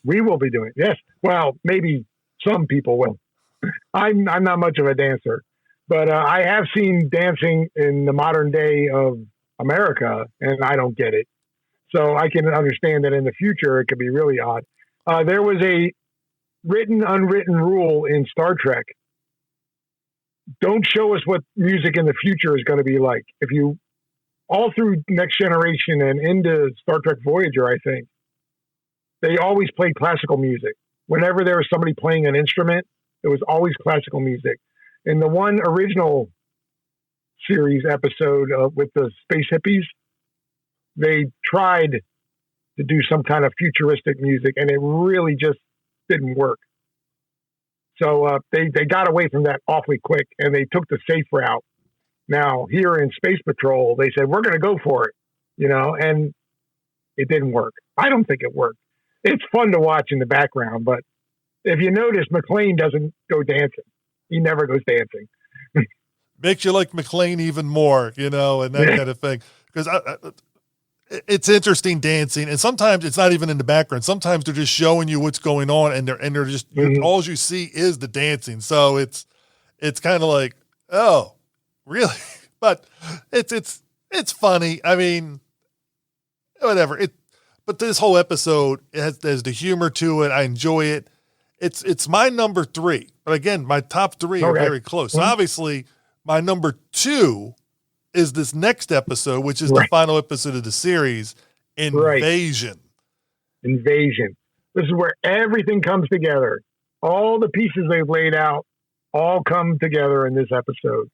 We will be doing, yes. Well, maybe some people will. I'm not much of a dancer. But I have seen dancing in the modern day of America, and I don't get it. So I can understand that in the future it could be really odd. There was a written, unwritten rule in Star Trek. Don't show us what music in the future is going to be like. If you, all through Next Generation and into Star Trek Voyager, I think, they always played classical music. Whenever there was somebody playing an instrument, it was always classical music. In the one original series episode with the space hippies, they tried to do some kind of futuristic music, and it really just didn't work. So they got away from that awfully quick, and they took the safe route. Now, here in Space Patrol, they said, we're going to go for it, and it didn't work. I don't think it worked. It's fun to watch in the background, but if you notice, McClane doesn't go dancing. He never goes dancing. Makes you like McClane even more, and that kind of thing. Because it's interesting dancing, and sometimes it's not even in the background. Sometimes they're just showing you what's going on, and they're just all you see is the dancing. So it's kind of like, oh, really? But it's funny. I mean, whatever. But this whole episode there's the humor to it. I enjoy it. It's my number 3, but again, my top 3 are very close. So obviously, my number 2 is this next episode, which is the final episode of the series, Invasion. Invasion. This is where everything comes together. All the pieces they've laid out all come together in this episode.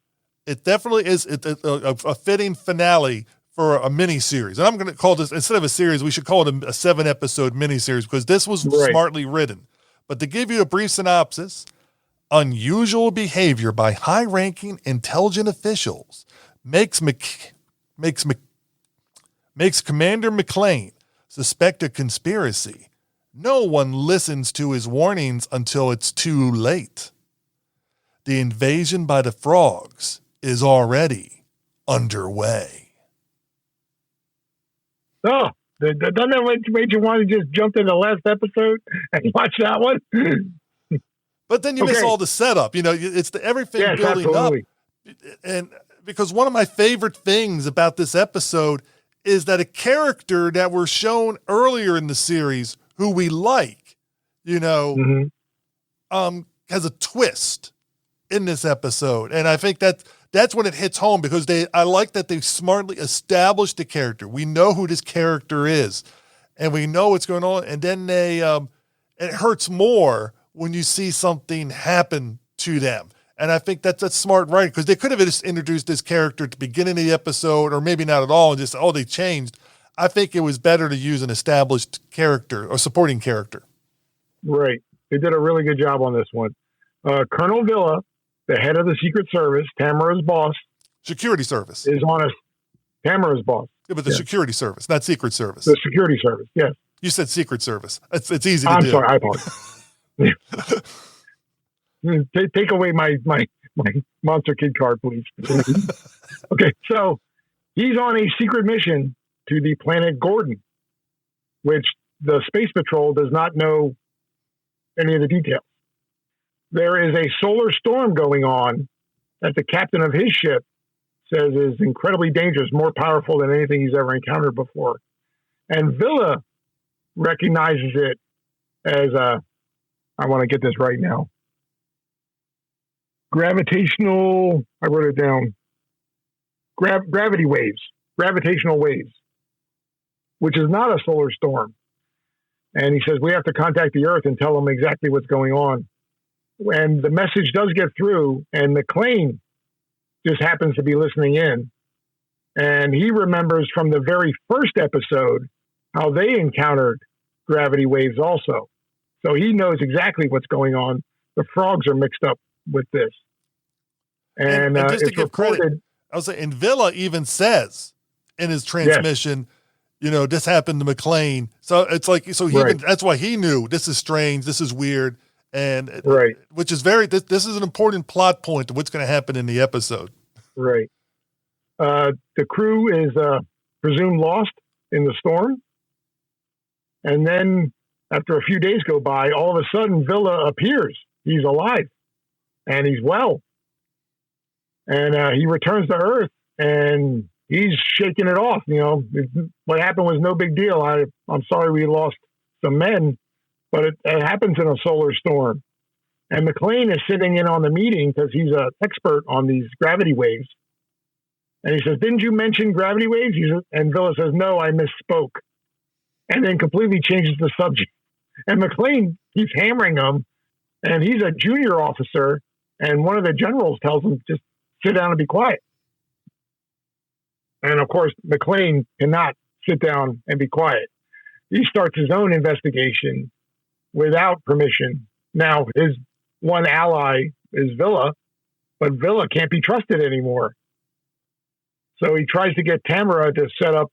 It definitely is a fitting finale for a mini-series. And I'm going to call this, instead of a series, we should call it a 7-episode mini-series, because this was smartly written. But to give you a brief synopsis, unusual behavior by high-ranking intelligent officials makes Commander McClane suspect a conspiracy. No one listens to his warnings until it's too late. The invasion by the frogs is already underway. Oh, doesn't that make you want to just jump to the last episode and watch that one? But then you miss all the setup. It's everything building absolutely up. And because one of my favorite things about this episode is that a character that we're shown earlier in the series who we like, has a twist in this episode. And I think that's when it hits home, because I like that they've smartly established the character. We know who this character is, and we know what's going on. And then it hurts more when you see something happen to them. And I think that's smart writing, because they could have just introduced this character at the beginning of the episode, or maybe not at all, and just, they changed. I think it was better to use an established character or supporting character. Right. They did a really good job on this one. Colonel Villa, the head of the Secret Service, Tamara's boss. Security Service. Is on Tamara's boss. Yeah, but the Security Service, not Secret Service. The Security Service, yes. You said Secret Service. It's easy to do. I'm sorry, I apologize. Take away my Monster Kid card, please. Okay, so he's on a secret mission to the planet Gordon, which the Space Patrol does not know any of the details. There is a solar storm going on that the captain of his ship says is incredibly dangerous, more powerful than anything he's ever encountered before. And Villa recognizes it as I want to get this right now, gravitational, I wrote it down, gravitational waves, which is not a solar storm. And he says, we have to contact the Earth and tell them exactly what's going on. And the message does get through, and McClane just happens to be listening in. And he remembers from the very first episode how they encountered gravity waves also. So he knows exactly what's going on. The frogs are mixed up with this. And just to give credit, I was saying, and Villa even says in his transmission, this happened to McClane. So it's like, that's why he knew this is strange, this is weird. And which is this is an important plot point to what's going to happen in the episode. Right. The crew is presumed lost in the storm. And then after a few days go by, all of a sudden Villa appears. He's alive and he's well. And he returns to Earth, and he's shaking it off. What happened was no big deal. I'm sorry we lost some men, but it happens in a solar storm. And McClane is sitting in on the meeting because he's an expert on these gravity waves. And he says, "Didn't you mention gravity waves?" And Villa says, "No, I misspoke." And then completely changes the subject. And McClane keeps hammering him. And he's a junior officer. And one of the generals tells him, "Just sit down and be quiet." And of course, McClane cannot sit down and be quiet. He starts his own investigation without permission. Now, his one ally is Villa, but Villa can't be trusted anymore. So he tries to get Tamara to set up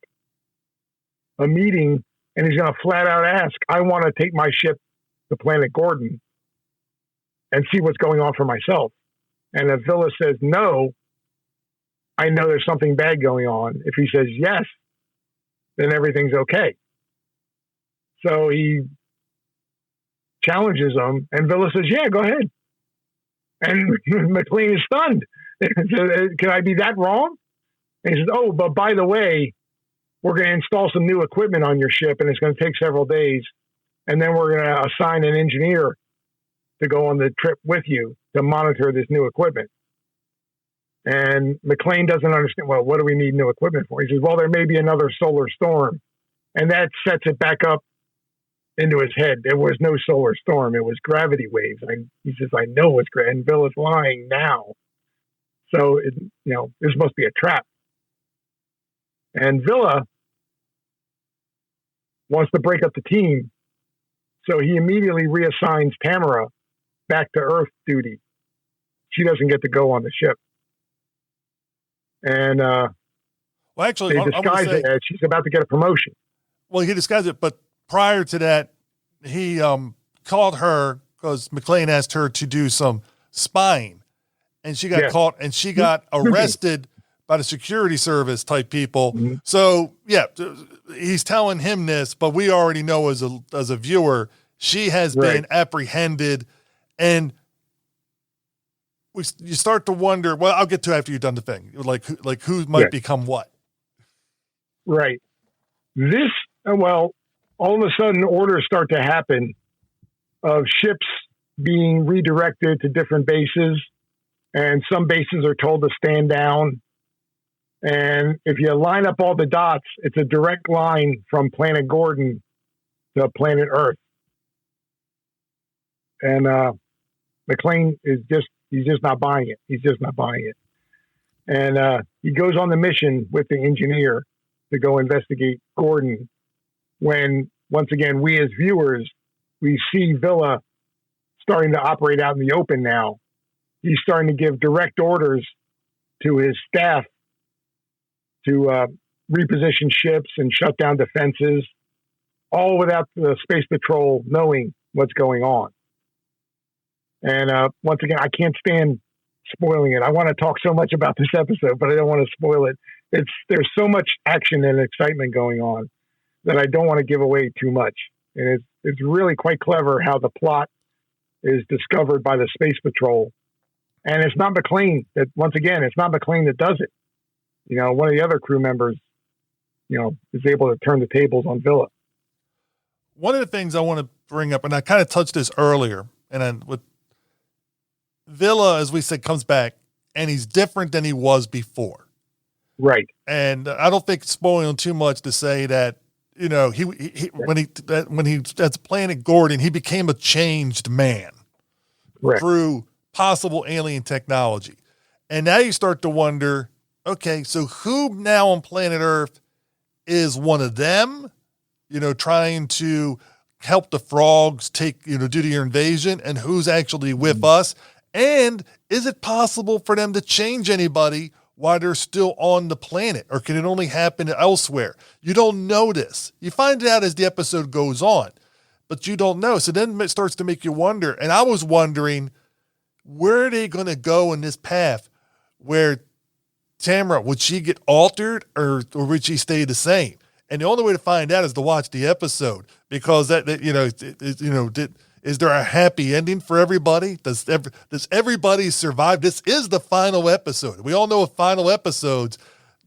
a meeting, and he's going to flat out ask, "I want to take my ship to Planet Gordon and see what's going on for myself." And if Villa says no, I know there's something bad going on. If he says yes, then everything's okay. So he challenges him, and Villa says, "Yeah, go ahead." And McLean is stunned. "Can I be that wrong?" And he says, "Oh, but by the way, we're going to install some new equipment on your ship, and it's going to take several days. And then we're going to assign an engineer to go on the trip with you to monitor this new equipment." And McLean doesn't understand, "Well, what do we need new equipment for?" He says, "Well, there may be another solar storm." And that sets it back up into his head. There was no solar storm. It was gravity waves. He says, "I know it's gravity." And Bill is lying now. So, this must be a trap. And Villa wants to break up the team. So he immediately reassigns Tamara back to Earth duty. She doesn't get to go on the ship. And well, actually, they disguise it as she's about to get a promotion. Well, he disguised it, but prior to that, he called her because McLean asked her to do some spying, and she got caught, and she got arrested by the security service type people. Mm-hmm. So yeah, he's telling him this, but we already know as a viewer, she has been apprehended, and you start to wonder. Well, I'll get to after you've done the thing. Like who might become what. Right. All of a sudden orders start to happen of ships being redirected to different bases, and some bases are told to stand down. And if you line up all the dots, it's a direct line from Planet Gordon to planet Earth. And McLean he's just not buying it. He's just not buying it. And he goes on the mission with the engineer to go investigate Gordon, when, once again, we as viewers, we see Villa starting to operate out in the open now. He's starting to give direct orders to his staff to reposition ships and shut down defenses, all without the Space Patrol knowing what's going on. And once again, I can't stand spoiling it. I want to talk so much about this episode, but I don't want to spoil it. There's so much action and excitement going on that I don't want to give away too much. And it's really quite clever how the plot is discovered by the Space Patrol. And it's not McLean that, once again, it's not McLean that does it. One of the other crew members, is able to turn the tables on Villa. One of the things I want to bring up, and I kind of touched this earlier, and then with Villa, as we said, comes back, and he's different than he was before. Right. And I don't think spoiling too much to say that, when he as Planet Gordon, he became a changed man through possible alien technology. And now you start to wonder, okay, so who now on planet Earth is one of them, trying to help the frogs do their invasion, and who's actually with us? And is it possible for them to change anybody while they're still on the planet, or can it only happen elsewhere? You don't know this. You find it out as the episode goes on, but you don't know. So then it starts to make you wonder. And I was wondering, where are they going to go in this path where Tamara, would she get altered or would she stay the same? And the only way to find out is to watch the episode, because is there a happy ending for everybody? Does everybody survive? This is the final episode. We all know with final episodes,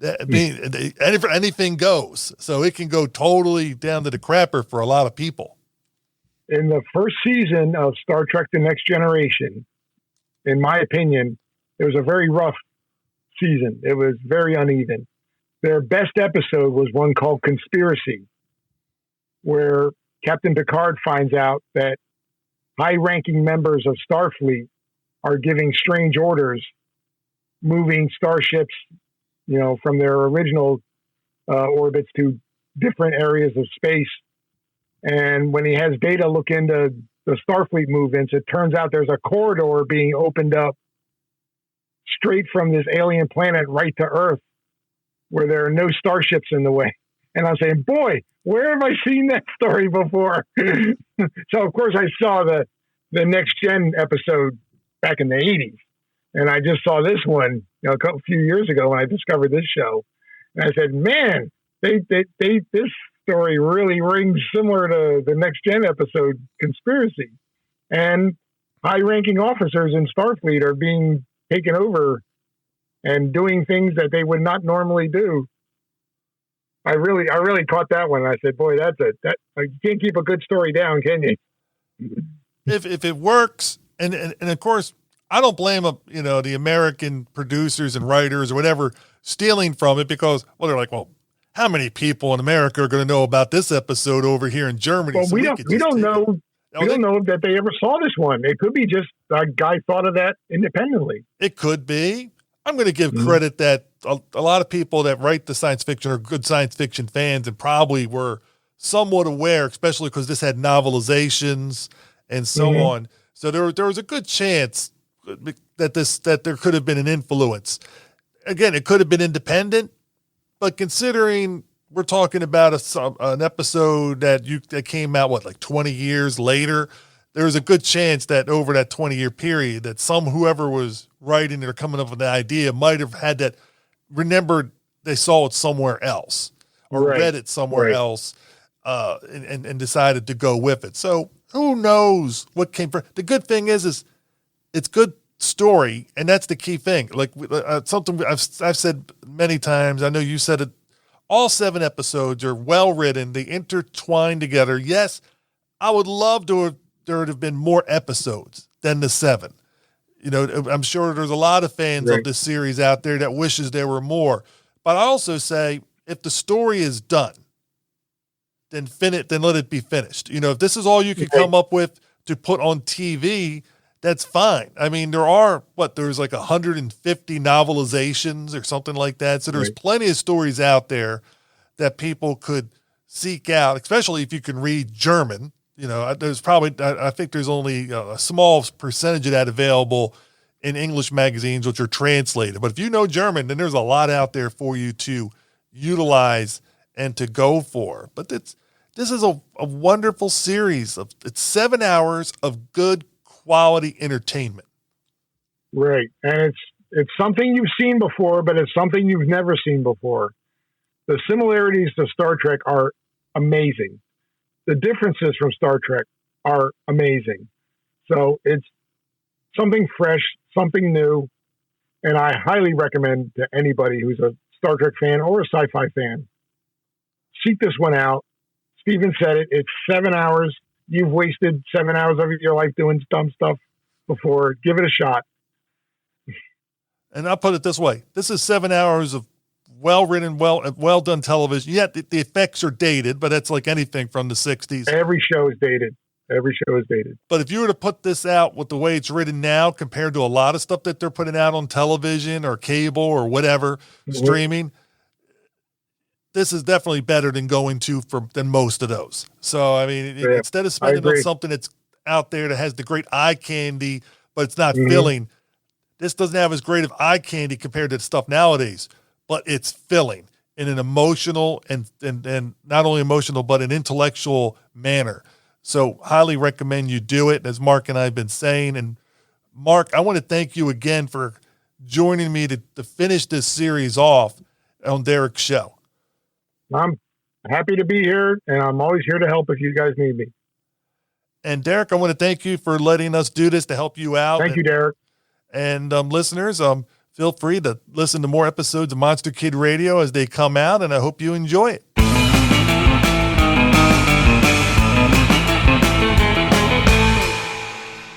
Anything goes. So it can go totally down to the crapper for a lot of people. In the first season of Star Trek The Next Generation, in my opinion, it was a very rough season. It was very uneven. Their best episode was one called Conspiracy, where Captain Picard finds out that high-ranking members of Starfleet are giving strange orders, moving starships, from their original orbits to different areas of space. And when he has Data look into the Starfleet movements, it turns out there's a corridor being opened up straight from this alien planet right to Earth, where there are no starships in the way. And I'm saying, boy, where have I seen that story before? So, of course, I saw the Next Gen episode back in the 80s. And I just saw this one a few years ago when I discovered this show. And I said, man, this story really rings similar to the Next Gen episode, Conspiracy. And high-ranking officers in Starfleet are being taken over and doing things that they would not normally do. I really caught that one. I said, boy, you can't keep a good story down, can you? If it works, and of course, I don't blame the American producers and writers or whatever stealing from it, because, well, they're like, well, how many people in America are going to know about this episode over here in Germany? Well, so we don't know. We don't know that they ever saw this one. It could be just a guy thought of that independently. It could be. I'm going to give credit that a lot of people that write the science fiction are good science fiction fans and probably were somewhat aware, especially because this had novelizations and so on. So there was a good chance that there could have been an influence. Again, it could have been independent, but considering we're talking about an episode that came out, like 20 years later, there's a good chance that over that 20-year period that whoever was writing or coming up with the idea might have had that, remembered they saw it somewhere else or read it somewhere else and decided to go with it. So who knows what came from. The good thing is it's good story, and that's the key thing. Like something I've said many times, I know you said it, all 7 episodes are well written. They intertwine together. Yes, I would love there would have been more episodes than the 7. I'm sure there's a lot of fans of this series out there that wishes there were more. But I also say, if the story is done, then let it be finished. If this is all you can come up with to put on TV, that's fine. I mean, there's like 150 novelizations or something like that. So there's plenty of stories out there that people could seek out, especially if you can read German. There's probably, I think there's only a small percentage of that available in English magazines, which are translated. But if you know German, then there's a lot out there for you to utilize and to go for. But this is a wonderful series. It's 7 hours of good quality entertainment. Right. And it's something you've seen before, but it's something you've never seen before. The similarities to Star Trek are amazing. The differences from Star Trek are amazing. So it's something fresh, something new, and I highly recommend to anybody who's a Star Trek fan or a sci-fi fan, seek this one out. Steven said it. It's 7 hours. You've wasted 7 hours of your life doing dumb stuff before. Give it a shot. And I'll put it this way. This is 7 hours of well-written, well done television. Yet the effects are dated, but that's like anything from the 60s. Every show is dated. But if you were to put this out with the way it's written now compared to a lot of stuff that they're putting out on television or cable or whatever, streaming, this is definitely better than than most of those. So, I mean, instead of spending on something that's out there that has the great eye candy, but it's not filling, this doesn't have as great of eye candy compared to stuff nowadays, but it's filling in an emotional and not only emotional, but an intellectual manner. So highly recommend you do it, as Mark and I have been saying. And Mark, I want to thank you again for joining me to finish this series off on Derek's show. I'm happy to be here, and I'm always here to help if you guys need me. And Derek, I want to thank you for letting us do this to help you out. Thank you, Derek. And listeners, feel free to listen to more episodes of Monster Kid Radio as they come out, and I hope you enjoy it.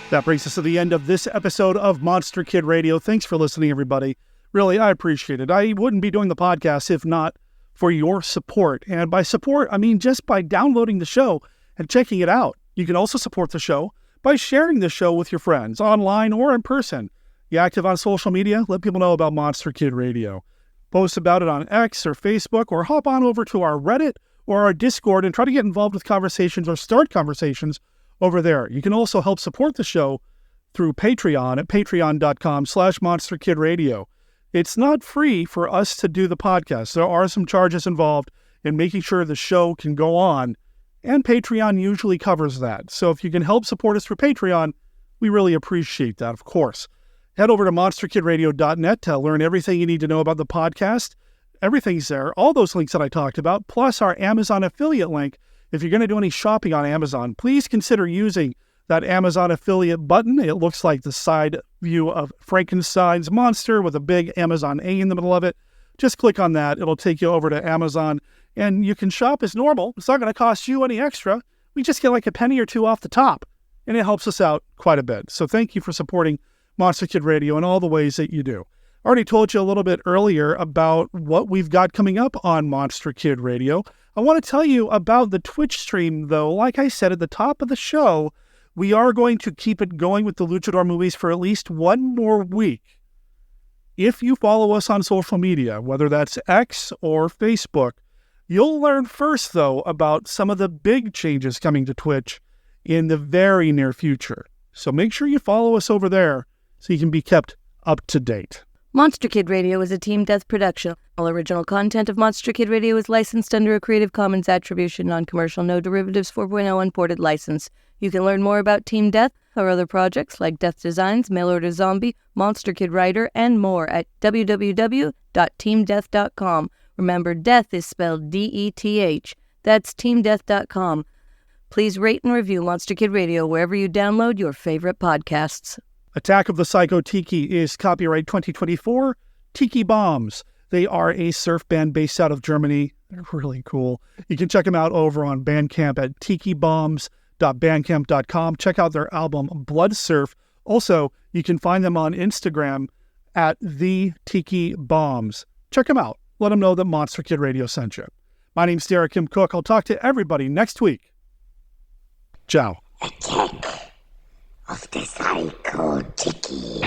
That brings us to the end of this episode of Monster Kid Radio. Thanks for listening, everybody. Really, I appreciate it. I wouldn't be doing the podcast if not for your support. And by support, I mean just by downloading the show and checking it out. You can also support the show by sharing the show with your friends, online or in person. You active on social media? Let people know about Monster Kid Radio. Post about it on X or Facebook, or hop on over to our Reddit or our Discord and try to get involved with conversations or start conversations over there. You can also help support the show through Patreon at patreon.com/monsterkidradio. It's not free for us to do the podcast. There are some charges involved in making sure the show can go on, and Patreon usually covers that. So if you can help support us through Patreon, we really appreciate that, of course. Head over to monsterkidradio.net to learn everything you need to know about the podcast. Everything's there, all those links that I talked about, plus our Amazon affiliate link. If you're going to do any shopping on Amazon, please consider using that Amazon affiliate button. It looks like the side view of Frankenstein's monster with a big Amazon A in the middle of it. Just click on that. It'll take you over to Amazon, and you can shop as normal. It's not going to cost you any extra. We just get like a penny or two off the top, and it helps us out quite a bit. So thank you for supporting Monster Kid Radio in all the ways that you do. I already told you a little bit earlier about what we've got coming up on Monster Kid Radio. I want to tell you about the Twitch stream, though. Like I said at the top of the show, we are going to keep it going with the Luchador movies for at least one more week. If you follow us on social media, whether that's X or Facebook, you'll learn first, though, about some of the big changes coming to Twitch in the very near future. So make sure you follow us over there so you can be kept up to date. Monster Kid Radio is a Team Death production. All original content of Monster Kid Radio is licensed under a Creative Commons Attribution, Non-Commercial, No Derivatives 4.0 Unported license. You can learn more about Team Death or other projects like Death Designs, Mail Order Zombie, Monster Kid Writer, and more at www.teamdeath.com. Remember, death is spelled D-E-T-H. That's teamdeath.com. Please rate and review Monster Kid Radio wherever you download your favorite podcasts. Attack of the Psycho Tiki is copyright 2024 Tiki Bombs. They are a surf band based out of Germany. They're really cool. You can check them out over on Bandcamp at tikibombs.bandcamp.com. Check out their album Blood Surf. Also, you can find them on Instagram at the Tiki Bombs. Check them out. Let them know that Monster Kid Radio sent you. My name's Derek Kim Cook. I'll talk to everybody next week. Ciao. Attack of the Psycho Tiki.